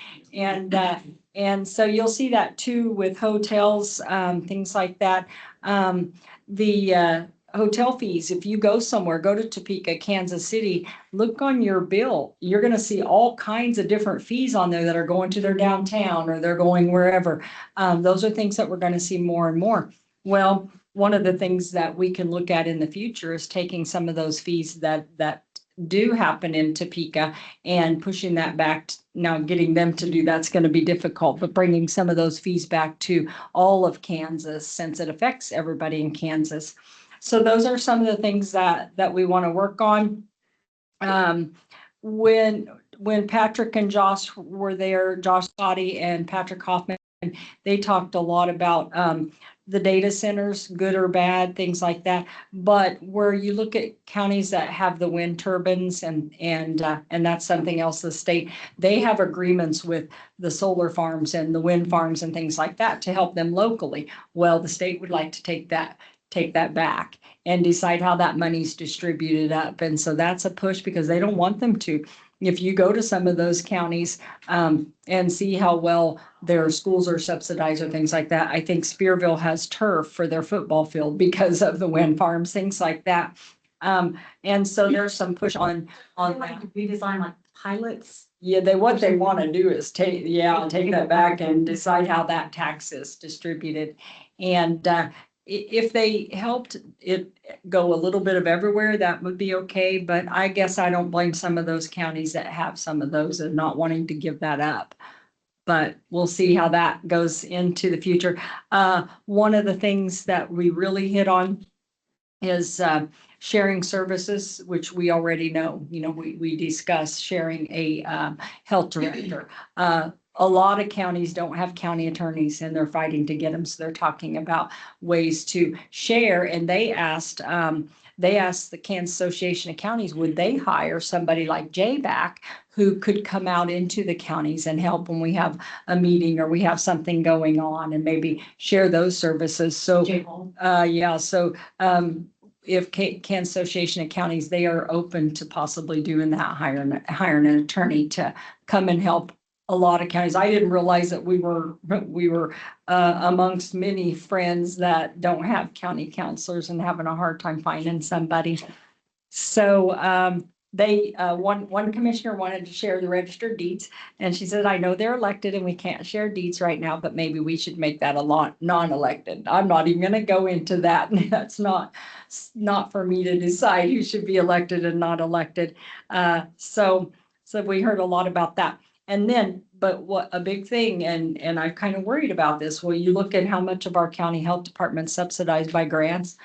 And so you'll see that too with hotels, things like that. The hotel fees, if you go somewhere, go to Topeka, Kansas City, look on your bill. You're going to see all kinds of different fees on there that are going to their downtown or they're going wherever. Those are things that we're going to see more and more. Well, one of the things that we can look at in the future is taking some of those fees that do happen in Topeka and pushing that back. Now, getting them to do that's going to be difficult, but bringing some of those fees back to all of Kansas since it affects everybody in Kansas. So those are some of the things that we want to work on. When Patrick and Josh were there, Josh Scotty and Patrick Hoffman, they talked a lot about the data centers, good or bad, things like that. But where you look at counties that have the wind turbines and that's something else, the state, they have agreements with the solar farms and the wind farms and things like that to help them locally. Well, the state would like to take that back and decide how that money's distributed up. And so that's a push because they don't want them to. If you go to some of those counties and see how well their schools are subsidized or things like that, I think Spearville has turf for their football field because of the wind farms, things like that. And so there's some push on that. Redesign like pilots. Yeah, what they want to do is take that back and decide how that tax is distributed. And if they helped it go a little bit of everywhere, that would be okay. But I guess I don't blame some of those counties that have some of those and not wanting to give that up. But we'll see how that goes into the future. One of the things that we really hit on is sharing services, which we already know. You know, we discussed sharing a health director. A lot of counties don't have county attorneys and they're fighting to get them. So they're talking about ways to share. And they asked the Kansas Association of Counties, would they hire somebody like Jay back who could come out into the counties and help when we have a meeting or we have something going on and maybe share those services. So, if Kansas Association of Counties, they are open to possibly doing that, hiring an attorney to come and help a lot of counties. I didn't realize that we were amongst many friends that don't have county counselors and having a hard time finding somebody. So one commissioner wanted to share the registered deeds, and she said, I know they're elected and we can't share deeds right now, but maybe we should make that a lot non-elected. I'm not even going to go into that. That's not for me to decide who should be elected and not elected. So we heard a lot about that. And then, but what a big thing, and I'm kind of worried about this. Well, you look at how much of our county health department subsidized by grants.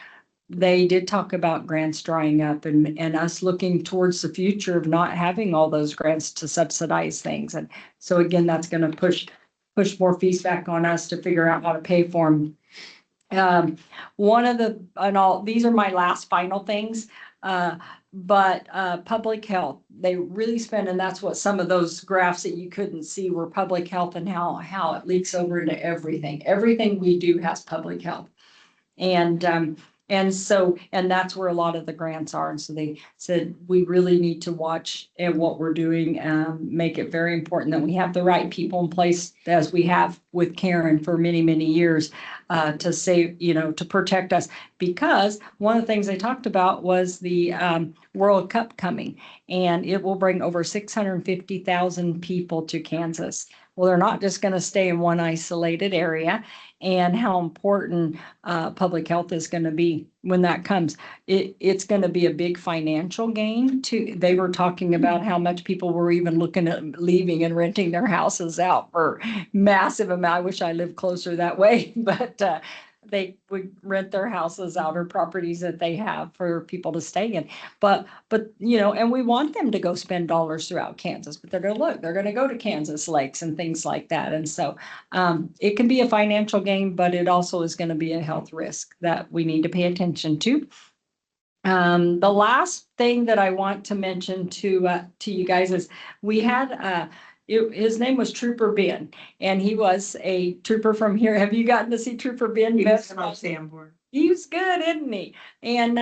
They did talk about grants drying up and us looking towards the future of not having all those grants to subsidize things. And so again, that's going to push more fees back on us to figure out how to pay for them. These are my last final things. But public health, they really spend, and that's what some of those graphs that you couldn't see were public health and how it leaks over into everything. Everything we do has public health. And And so, and that's where a lot of the grants are. And so they said, we really need to watch at what we're doing, make it very important that we have the right people in place, as we have with Karen for many, many years, to save, to protect us. Because one of the things they talked about was the World Cup coming, and it will bring over 650,000 people to Kansas. Well, they're not just going to stay in one isolated area, and how important public health is going to be when that comes. It's going to be a big financial gain too. They were talking about how much people were even looking at leaving and renting their houses out for massive amount. I wish I lived closer that way, but they would rent their houses out or properties that they have for people to stay in. But, and we want them to go spend dollars throughout Kansas, but they're going to go to Kansas lakes and things like that. And so it can be a financial gain, but it also is going to be a health risk that we need to pay attention to. The last thing that I want to mention to you guys is we had his name was Trooper Ben, and he was a trooper from here. Have you gotten to see Trooper Ben? He was on Sanborn. He was good, isn't he? And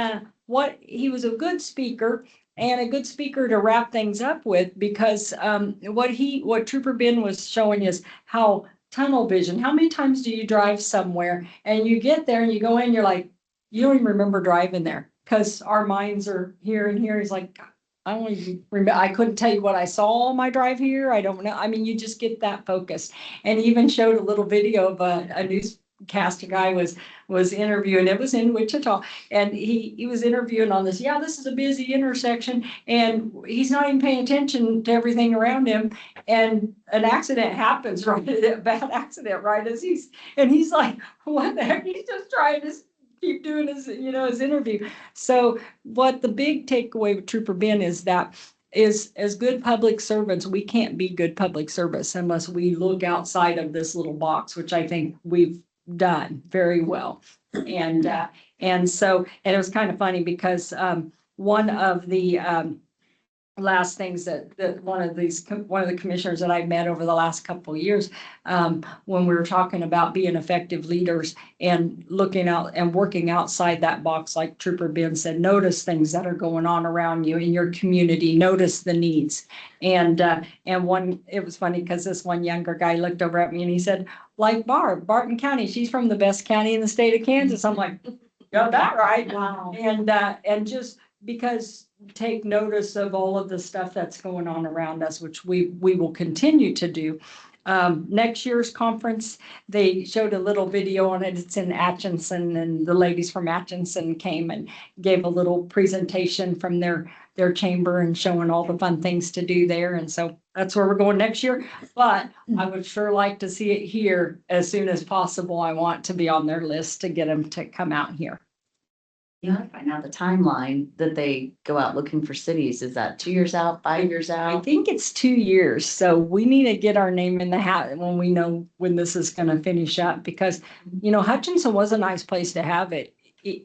he was a good speaker, and a good speaker to wrap things up with, because what Trooper Ben was showing is how tunnel vision. How many times do you drive somewhere and you get there and you go in, you're like, you don't even remember driving there because our minds are here and here. He's like, I don't even remember. I couldn't tell you what I saw on my drive here. I don't know. I mean, you just get that focused. And he even showed a little video of a newscaster guy was interviewing. It was in Wichita, and he was interviewing on this. Yeah, this is a busy intersection, and he's not even paying attention to everything around him. And an accident happens, right? A bad accident, right? And he's like, what the heck? He's just trying to keep doing his interview. So what the big takeaway with Trooper Ben is that is, as good public servants, we can't be good public service unless we look outside of this little box, which I think we've done very well. And so it was kind of funny because one of the last things that one of the commissioners that I've met over the last couple of years, when we were talking about being effective leaders and looking out and working outside that box, like Trooper Ben said, notice things that are going on around you in your community, notice the needs. And it was funny because this one younger guy looked over at me and he said, like Barton County, she's from the best county in the state of Kansas. I'm like, got that right. Wow. And just because take notice of all of the stuff that's going on around us, which we will continue to do. Next year's conference, they showed a little video on it. It's in Atchison, and the ladies from Atchison came and gave a little presentation from their chamber and showing all the fun things to do there. And so that's where we're going next year. But I would sure like to see it here as soon as possible. I want to be on their list to get them to come out here. Yeah, find out the timeline that they go out looking for cities. Is that 2 years out, 5 years I out? think it's 2 years. So we need to get our name in the hat when we know when this is going to finish up, because, Hutchinson was a nice place to have it.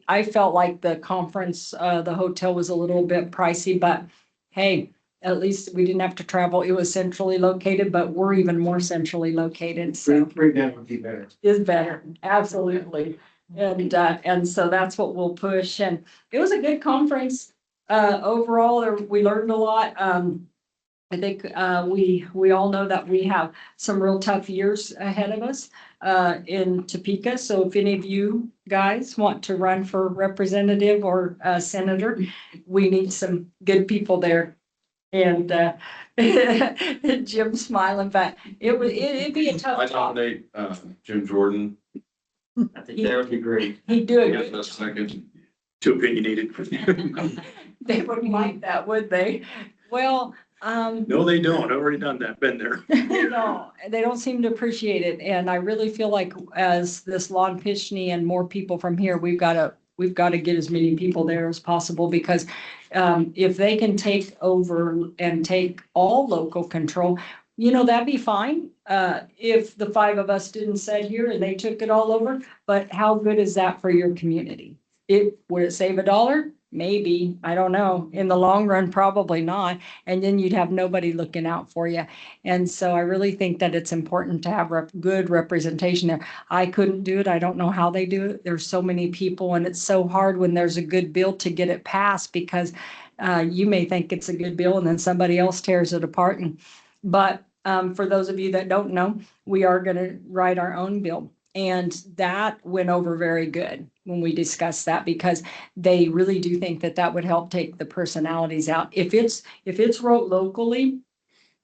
I felt like the conference, the hotel was a little bit pricey, but hey, at least we didn't have to travel. It was centrally located, but we're even more centrally located. So That would be better. is better. Absolutely. And so that's what we'll push. And it was a good conference. Overall, we learned a lot. I think we all know that we have some real tough years ahead of us in Topeka. So if any of you guys want to run for representative or senator, we need some good people there. And Jim's smiling, but it'd be a tough I job. nominate Jim Jordan. I think that would be great. He'd do a Yes, good that's job. second. Too opinionated. They wouldn't like that, would they? Well, No, they don't. I've already done that, been there. they don't seem to appreciate it. And I really feel like as this Lon Pishney and more people from here, we've got to get as many people there as possible, because if they can take over and take all local control, that'd be fine. If the 5 of us didn't sit here and they took it all over, but how good is that for your community? Would it save $1? maybe, I don't know. In the long run, probably not. And then you'd have nobody looking out for you. And so I really think that it's important to have good representation there. I couldn't do it. I don't know how they do it. There's so many people, and it's so hard when there's a good bill to get it passed, because you may think it's a good bill and then somebody else tears it apart. But for those of you that don't know, we are going to write our own bill. And that went over very good when we discussed that, because they really do think that that would help take the personalities out. If it's wrote locally,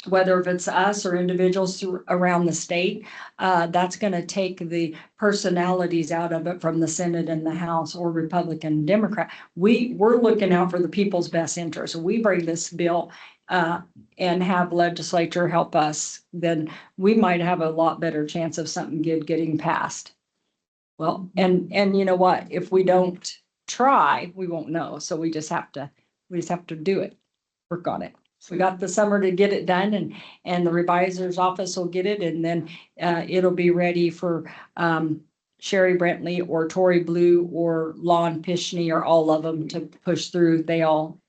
whether if it's us or individuals around the state, that's going to take the personalities out of it from the Senate and the House, or Republican and Democrat. We're looking out for the people's best interest. We bring this bill and have legislature help us, then we might have a lot better chance of something good getting passed. Well, and you know what? If we don't try, we won't know. So we just have to do it, work on it. So we got the summer to get it done, and the revisor's office will get it, and then it'll be ready for Sherry Brentley or Tory Blue or Lon Pishney, or all of them, to push through. They all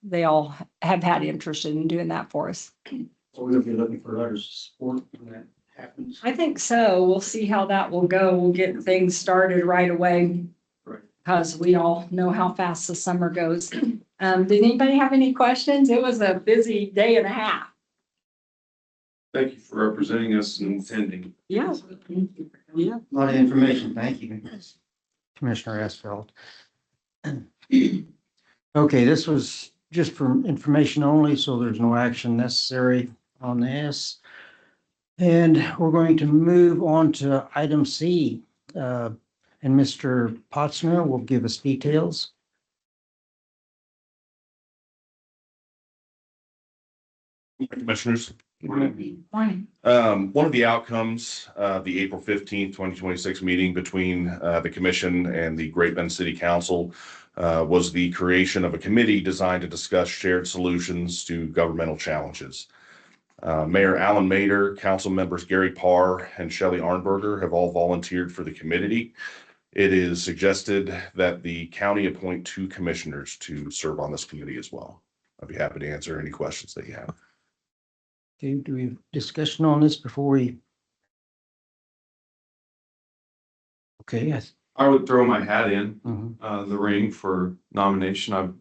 have had interest in doing that for us. So we'll be looking for letters of support when that happens. I think so. We'll see how that will go. We'll get things started right away. Right. Because we all know how fast the summer goes. Did anybody have any questions? It was a busy day and a half. Thank you for representing us and attending. Yeah. Yeah. A lot of information. Thank you, Commissioner Asfeld. Okay, this was just for information only, so there's no action necessary on this. And we're going to move on to item C. And Mr. Potsner will give us details. Commissioners. Morning. One of the outcomes of the April 15th, 2026 meeting between the commission and the Great Bend City Council was the creation of a committee designed to discuss shared solutions to governmental challenges. Mayor Alan Mader, council members Gary Parr and Shelley Arnberger have all volunteered for the committee. It is suggested that the county appoint 2 commissioners to serve on this committee as well. I'd be happy to answer any questions that you have. Okay, do we have discussion on this before we? Okay, yes. I would throw my hat in Mhm. the ring for nomination. I've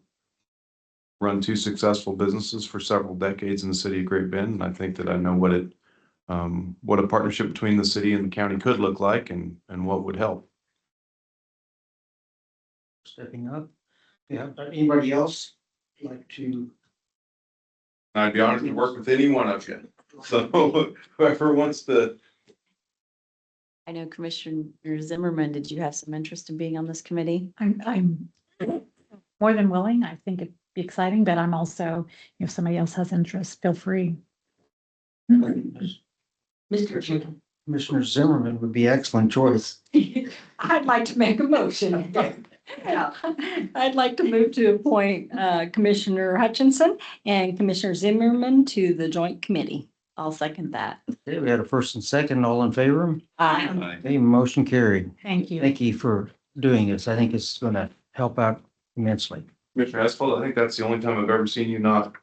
run 2 successful businesses for several decades in the city of Great Bend, and I think that I know what a partnership between the city and the county could look like, and what would help. Stepping up. Yeah, anybody else like to? I'd be honored to work with any one of you. So whoever wants to. I know Commissioner Zimmerman, did you have some interest in being on this committee? I'm more than willing. I think it'd be exciting, but I'm also, if somebody else has interest, feel free. Mr. Chairman. Commissioner Zimmerman would be excellent choice. I'd like to make a motion. I'd like to move to appoint Commissioner Hutchinson and Commissioner Zimmerman to the joint committee. I'll second that. Okay, we had a first and second, all in favor? Aye. Okay, motion carried. Thank you. Thank you for doing this. I think it's going to help out immensely. Commissioner Asphalt, I think that's the only time I've ever seen you not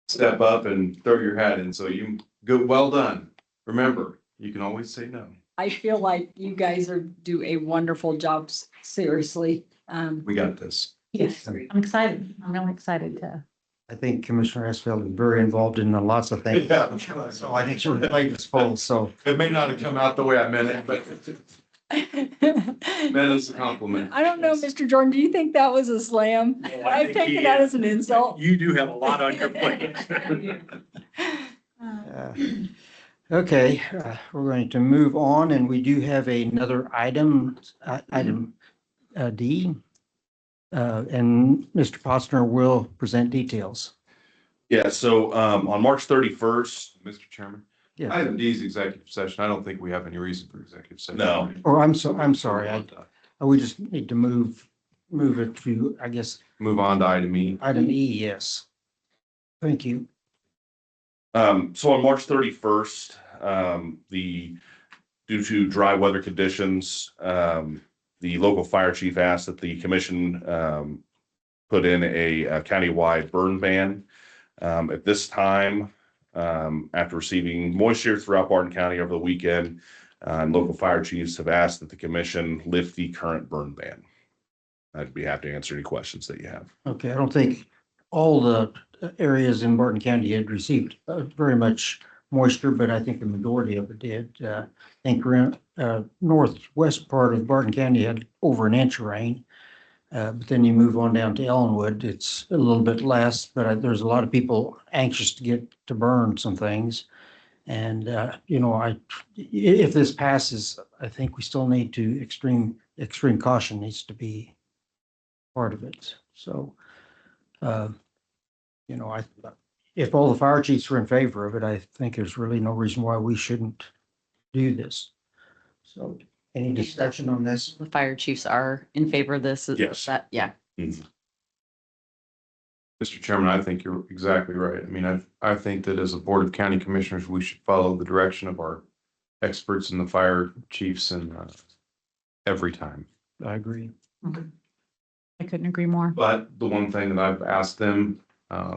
step up and throw your hat in. So you go, well done. Remember, you can always say no. I feel like you guys do a wonderful job, seriously. We got this. Yes, I'm excited. I'm really excited to. I think Commissioner Esfeld is very involved in lots of things. Yeah. So I think she'll play this full, so. It may not have come out the way I meant it, but meant as a compliment. I don't know, Mr. Jordan, do you think that was a slam? I've taken that as an insult. You do have a lot on your plate. Okay, we're going to move on, and we do have another item, item D. And Mr. Postner will present details. Yeah, so on March 31st, Mr. Chairman. Yeah. Item D is executive session. I don't think we have any reason for executive session. No. Or I'm sorry, we just need to move it to, I guess, Move on to item E. item E, yes. Thank you. So on March 31st, due to dry weather conditions, the local fire chief asked that the commission put in a countywide burn ban. At this time, after receiving moisture throughout Barton County over the weekend, and local fire chiefs have asked that the commission lift the current burn ban. I'd be happy to answer any questions that you have. Okay, I don't think all the areas in Barton County had received very much moisture, but I think the majority of it did. I think around northwest part of Barton County had over an inch of rain. But then you move on down to Ellenwood, it's a little bit less, but there's a lot of people anxious to get to burn some things. And, if this passes, I think we still need to extreme caution needs to be part of it. So, if all the fire chiefs are in favor of it, I think there's really no reason why we shouldn't do this. So any discussion on this? The fire chiefs are in favor of this. Yes. Yeah. Mhm. Mr. Chairman, I think you're exactly right. I mean, I think that as a Board of County Commissioners, we should follow the direction of our experts and the fire chiefs and every time. I agree. I couldn't agree more. But the one thing that I've asked them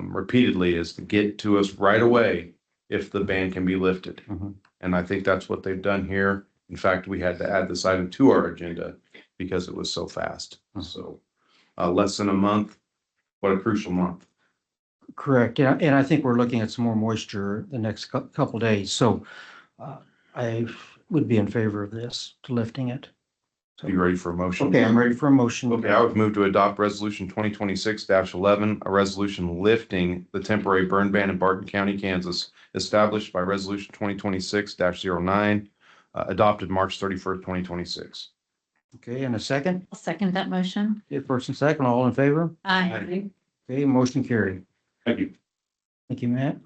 repeatedly is to get to us right away if the ban can be lifted. Mhm. And I think that's what they've done here. In fact, we had to add this item to our agenda because it was so fast. So less than a month, what a crucial month. Correct. Yeah, and I think we're looking at some more moisture the next couple days. So I would be in favor of this, to lifting it. Are you ready for a motion? Okay, I'm ready for a motion. Okay, I would move to adopt resolution 2026-11, a resolution lifting the temporary burn ban in Barton County, Kansas, established by resolution 2026-09, adopted March 31st, 2026. Okay, and a second? I'll second that motion. Okay, first and second, all in favor? Aye. Okay, motion carried. Thank you. Thank you, Matt.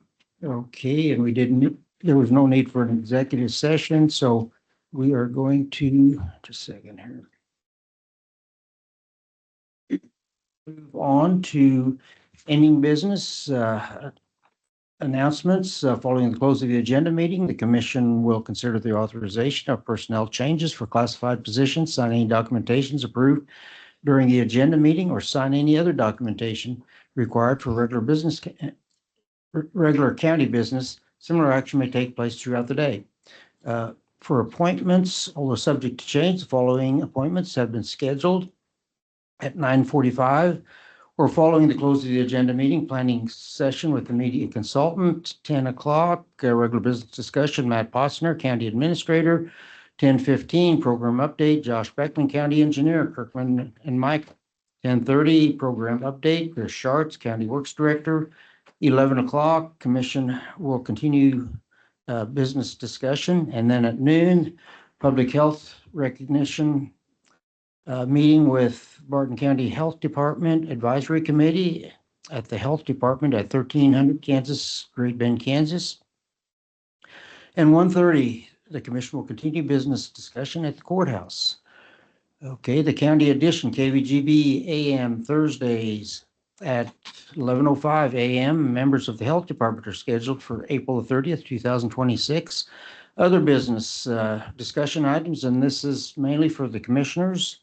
Okay, and there was no need for an executive session, so we are going to, just a second here. Move on to ending business announcements. Following the close of the agenda meeting, the commission will consider the authorization of personnel changes for classified positions, sign any documentations approved during the agenda meeting, or sign any other documentation required for regular county business. Similar action may take place throughout the day. For appointments, although subject to change, the following appointments have been scheduled at 9:45 or following the close of the agenda meeting, planning session with the media consultant, 10 o'clock, regular business discussion, Matt Posner, County Administrator, 10:15, program update, Josh Beckman, County Engineer, Kirkman and Mike, 10:30, program update, Chris Schartz, County Works Director, 11 o'clock, commission will continue business discussion, and then at noon, public health recognition meeting with Barton County Health Department Advisory Committee at the Health Department at 1300 Kansas, Great Bend, Kansas. And 1:30, the commission will continue business discussion at the courthouse. Okay, the county edition, KVGB AM Thursdays at 11:05 a.m. Members of the Health Department are scheduled for April the 30th, 2026. Other business discussion items, and this is mainly for the commissioners.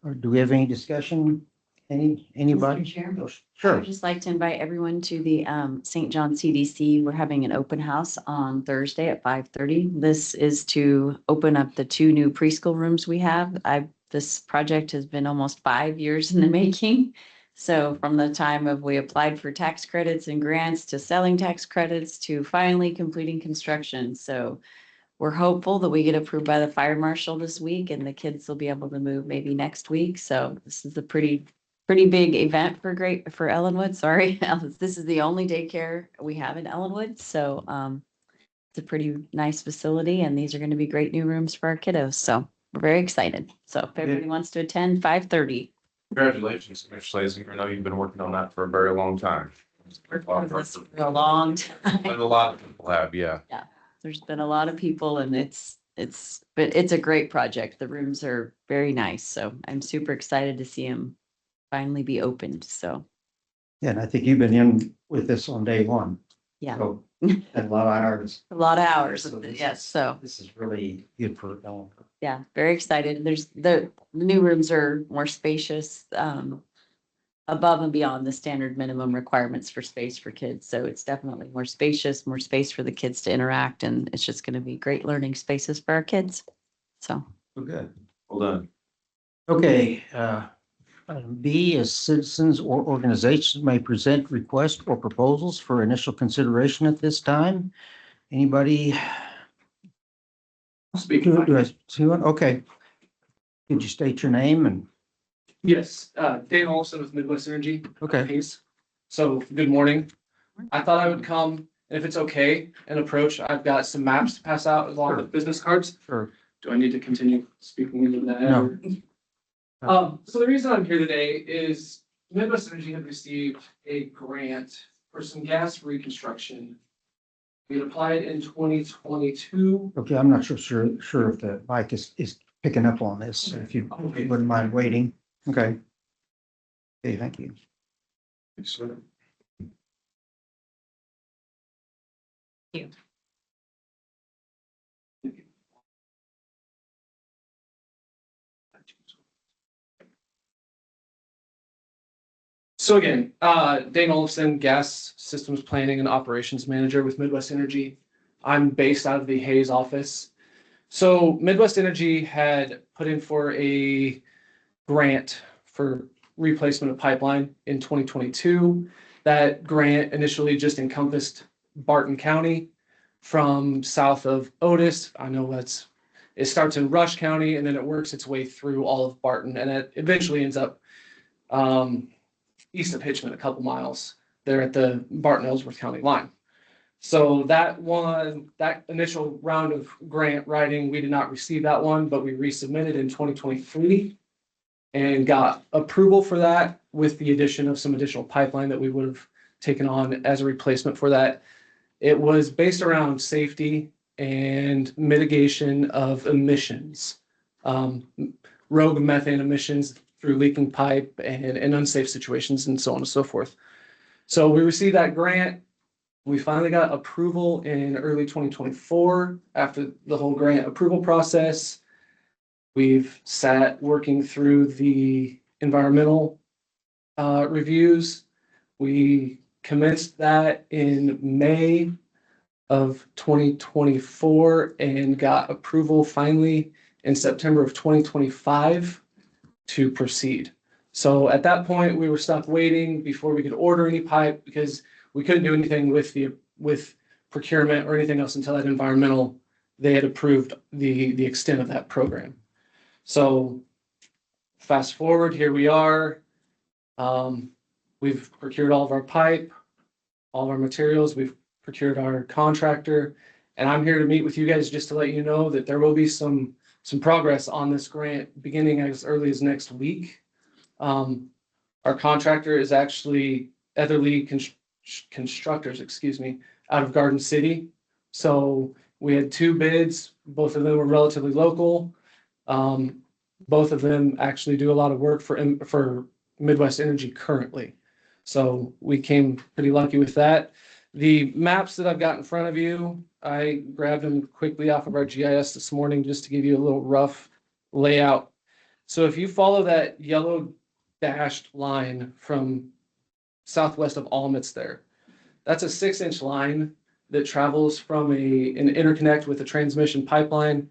Or do we have any discussion? Anybody? Mr. Chair? Sure. I'd just like to invite everyone to the St. John CDC. We're having an open house on Thursday at 5:30. This is to open up the 2 new preschool rooms we have. This project has been almost 5 years in the making. So from the time of we applied for tax credits and grants to selling tax credits to finally completing construction. So we're hopeful that we get approved by the fire marshal this week and the kids will be able to move maybe next week. So this is a pretty big event for Ellenwood. Sorry. This is the only daycare we have in Ellenwood. So it's a pretty nice facility and these are going to be great new rooms for our kiddos. So we're very excited. So if everybody wants to attend, 5:30. Congratulations, Commissioner Slazy. I know you've been working on that for a very long time. For a long time. And a lot of people have, yeah. There's been a lot of people and but it's a great project. The rooms are very nice. So I'm super excited to see them finally be opened. So, Yeah, and I think you've been in with this on day one. yeah, So, and a lot of hours. a lot of hours. So this Yes. is- So, This is really good for Ellen. yeah, very excited. There's the new rooms are more spacious. above and beyond the standard minimum requirements for space for kids. So it's definitely more spacious, more space for the kids to interact, and it's just going to be great learning spaces for our kids. So. Good. Well done. Okay, item B is citizens or organizations may present requests or proposals for initial consideration at this time. Anybody? Speaking. Do I see one? Okay. Could you state your name and, Yes, Dave Olson with Midwest Energy. okay, Hayes. So, good morning. I thought I would come, and if it's okay, and approach. I've got some maps to pass out along with business cards. sure. Do I need to continue speaking into that? No. So the reason I'm here today is Midwest Energy had received a grant for some gas reconstruction. We had applied in 2022. Okay, I'm not sure if the mic is picking up on this, so if you wouldn't mind waiting. Okay. Okay, thank you. So again, Dane Olson, Gas Systems Planning and Operations Manager with Midwest Energy. I'm based out of the Hayes office. So Midwest Energy had put in for a grant for replacement of pipeline in 2022. That grant initially just encompassed Barton County from south of Otis. I know it starts in Rush County and then it works its way through all of Barton, and it eventually ends up east of Hitchman, a couple miles there at the Barton-Ellsworth County line. So that initial round of grant writing, we did not receive that one, but we resubmitted in 2023 and got approval for that with the addition of some additional pipeline that we would have taken on as a replacement for that. It was based around safety and mitigation of emissions, rogue methane emissions through leaking pipe and unsafe situations and so on and so forth. So we received that grant. We finally got approval in early 2024 after the whole grant approval process. We've sat working through the environmental reviews. We commenced that in May of 2024 and got approval finally in September of 2025 to proceed. So at that point, we were stuck waiting before we could order any pipe because we couldn't do anything with procurement or anything else until that environmental, they had approved the extent of that program. So fast forward, here we are. We've procured all of our pipe, all of our materials. We've procured our contractor, and I'm here to meet with you guys just to let you know that there will be some progress on this grant beginning as early as next week. Our contractor is actually Etherly Constructors, out of Garden City. So we had two bids. Both of them were relatively local. Both of them actually do a lot of work for Midwest Energy currently. So we came pretty lucky with that. The maps that I've got in front of you, I grabbed them quickly off of our GIS this morning just to give you a little rough layout. So if you follow that yellow dashed line from southwest of Almitz there, that's a 6-inch line that travels from an interconnect with a transmission pipeline,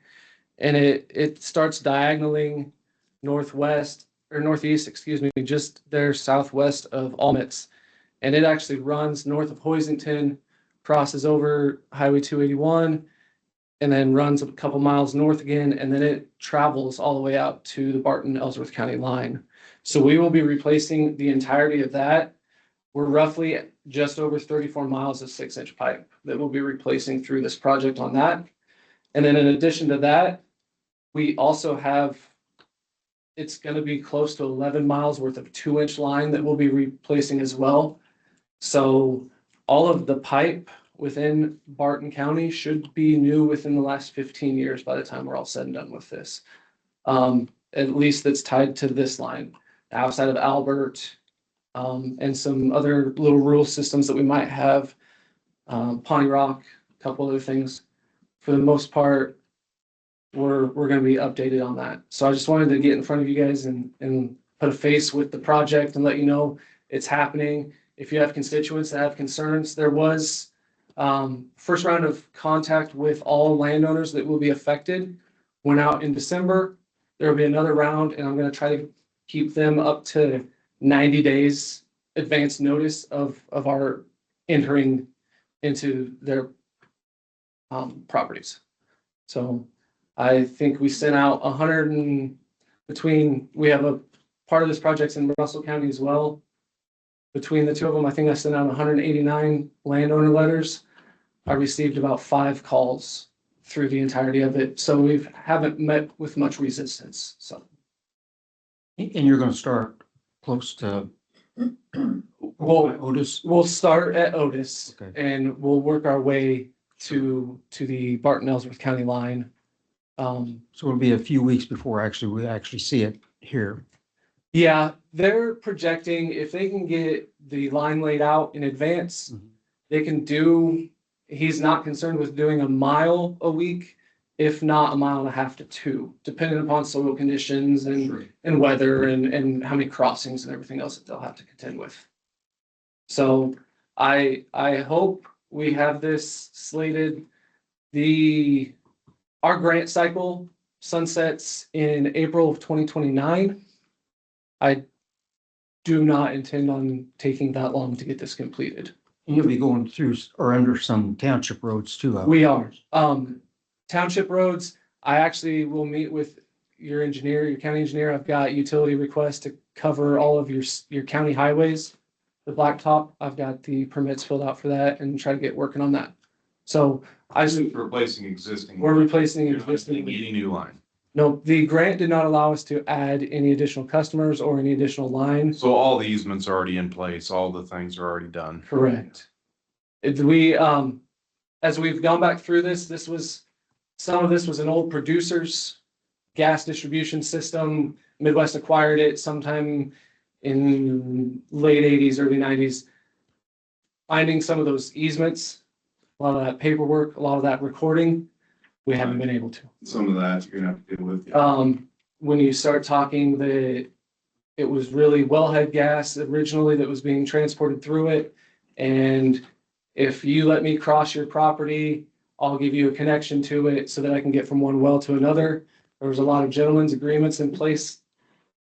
and it starts diagonaling northeast, just there southwest of Almitz. And it actually runs north of Hoisington, crosses over Highway 281, and then runs a couple miles north again, and then it travels all the way out to the Barton-Ellsworth County line. So we will be replacing the entirety of that. We're roughly just over 34 miles of 6-inch pipe that we'll be replacing through this project on that. And then in addition to that, we also have, it's going to be close to 11 miles worth of 2-inch line that we'll be replacing as well. So all of the pipe within Barton County should be new within the last 15 years by the time we're all said and done with this. At least that's tied to this line outside of Albert, and some other little rural systems that we might have, Pawnee Rock, a couple other things. For the most part, we're going to be updated on that. So I just wanted to get in front of you guys and put a face with the project and let you know it's happening. If you have constituents that have concerns, there was first round of contact with all landowners that will be affected went out in December. There will be another round, and I'm going to try to keep them up to 90 days advance notice of our entering into their properties. So I think we sent out 100 and we have a part of this project's in Russell County as well. Between the two of them, I think I sent out 189 landowner letters. I received about 5 calls through the entirety of it. So we haven't met with much resistance. So. And you're going to start close to Otis? We'll start at Otis Okay. and we'll work our way to the Barton Ellsworth County line. So it'll be a few weeks before we actually see it here. Yeah, they're projecting if they can get the line laid out in advance, Mhm. they can do, he's not concerned with doing a mile a week, if not a mile and a half to 2, depending upon soil conditions and weather and how many crossings and everything else that they'll have to contend with. So I hope we have this slated. Our grant cycle sunsets in April of 2029. I do not intend on taking that long to get this completed. And you'll be going through or under some township roads too. We are. Township roads, I actually will meet with your engineer, your county engineer. I've got utility requests to cover all of your county highways. The blacktop, I've got the permits filled out for that and try to get working on that. So Replacing existing. we're replacing You're not existing. getting any new line. No, the grant did not allow us to add any additional customers or any additional lines. So all the easements are already in place, all the things are already done. Correct. As we've gone back through this, some of this was an old producer's gas distribution system. Midwest acquired it sometime in late 80s, early 90s. Finding some of those easements, a lot of that paperwork, a lot of that recording, we haven't been able to. Some of that you're gonna have to deal with. When you start talking it was really wellhead gas originally that was being transported through it. And if you let me cross your property, I'll give you a connection to it so that I can get from one well to another. There was a lot of gentlemen's agreements in place.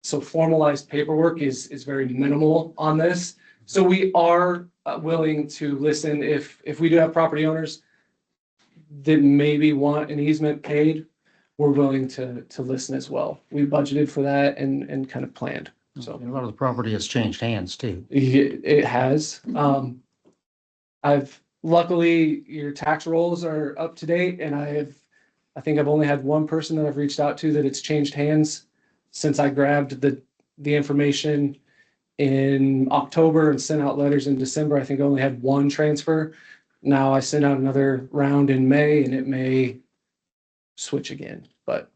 So formalized paperwork is very minimal on this. So we are willing to listen if we do have property owners that maybe want an easement paid, we're willing to listen as well. We budgeted for that and kind of planned. So A lot of the property has changed hands too. it has. Luckily your tax rolls are up to date and I think I've only had one person that I've reached out to that it's changed hands since I grabbed the information in October and sent out letters in December. I think I only had one transfer. Now I sent out another round in May and it may switch again, but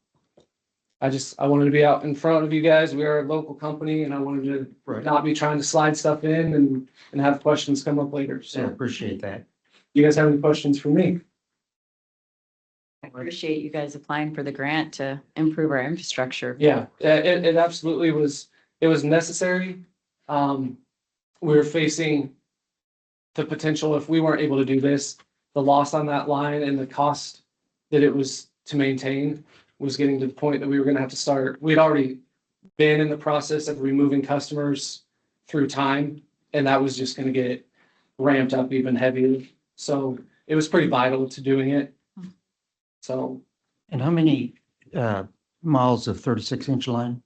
I wanted to be out in front of you guys. We are a local company and I wanted to Right. not be trying to slide stuff in and have questions come up later. So I So appreciate that. you guys have any questions for me? I appreciate you guys applying for the grant to improve our infrastructure. Yeah, it absolutely was, it was necessary. We were facing the potential, if we weren't able to do this, the loss on that line and the cost that it was to maintain was getting to the point that we were gonna have to start. We'd already been in the process of removing customers through time, and that was just gonna get ramped up even heavier. So it was pretty vital to doing it. So, And how many miles of 36-inch line?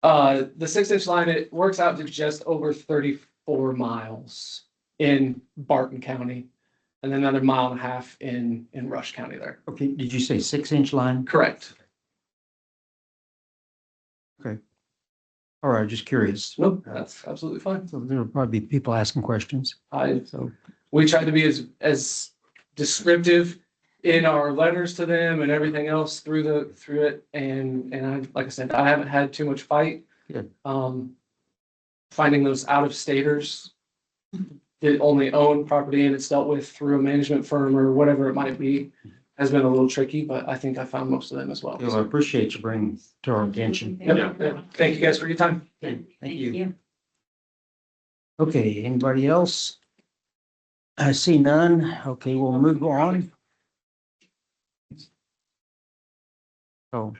the 6-inch line, it works out to just over 34 miles in Barton County. And then another mile and a half in Rush County there. Okay, did you say 6-inch line? Correct. All right, just curious. Nope, that's absolutely fine. So there'll probably be people asking questions. So we tried to be as descriptive in our letters to them and everything else through it. And like I said, I haven't had too much fight. Good. Finding those out of staters that only own property and it's dealt with through a management firm or whatever it might be. has been a little tricky, but I think I found most of them as well. Well, I appreciate you bringing to our attention. Yep. Thank you guys for your time. Thank you. Okay, anybody else? I see none. Okay, we'll move on. Oh.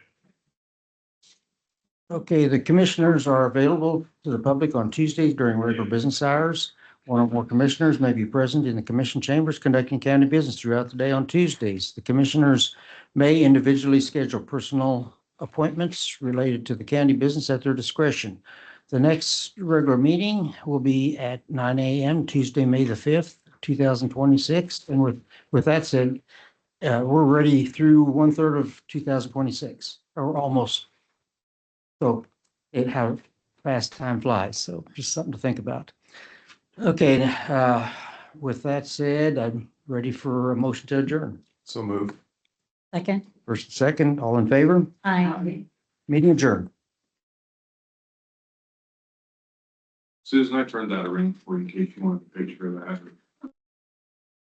Okay, the commissioners are available to the public on Tuesdays during regular business hours. One or more commissioners may be present in the commission chambers conducting county business throughout the day on Tuesdays. The commissioners may individually schedule personal appointments related to the county business at their discretion. The next regular meeting will be at 9 a.m. Tuesday, May the 5th, 2026. And with that said, we're ready through 1/3 of 2026, or almost. So how fast time flies. So just something to think about. Okay, with that said, I'm ready for a motion to adjourn. So move. Second. First and second, all in favor? Aye. Meeting adjourned. Susan, I turned that ring for you in case you wanted to picture of that.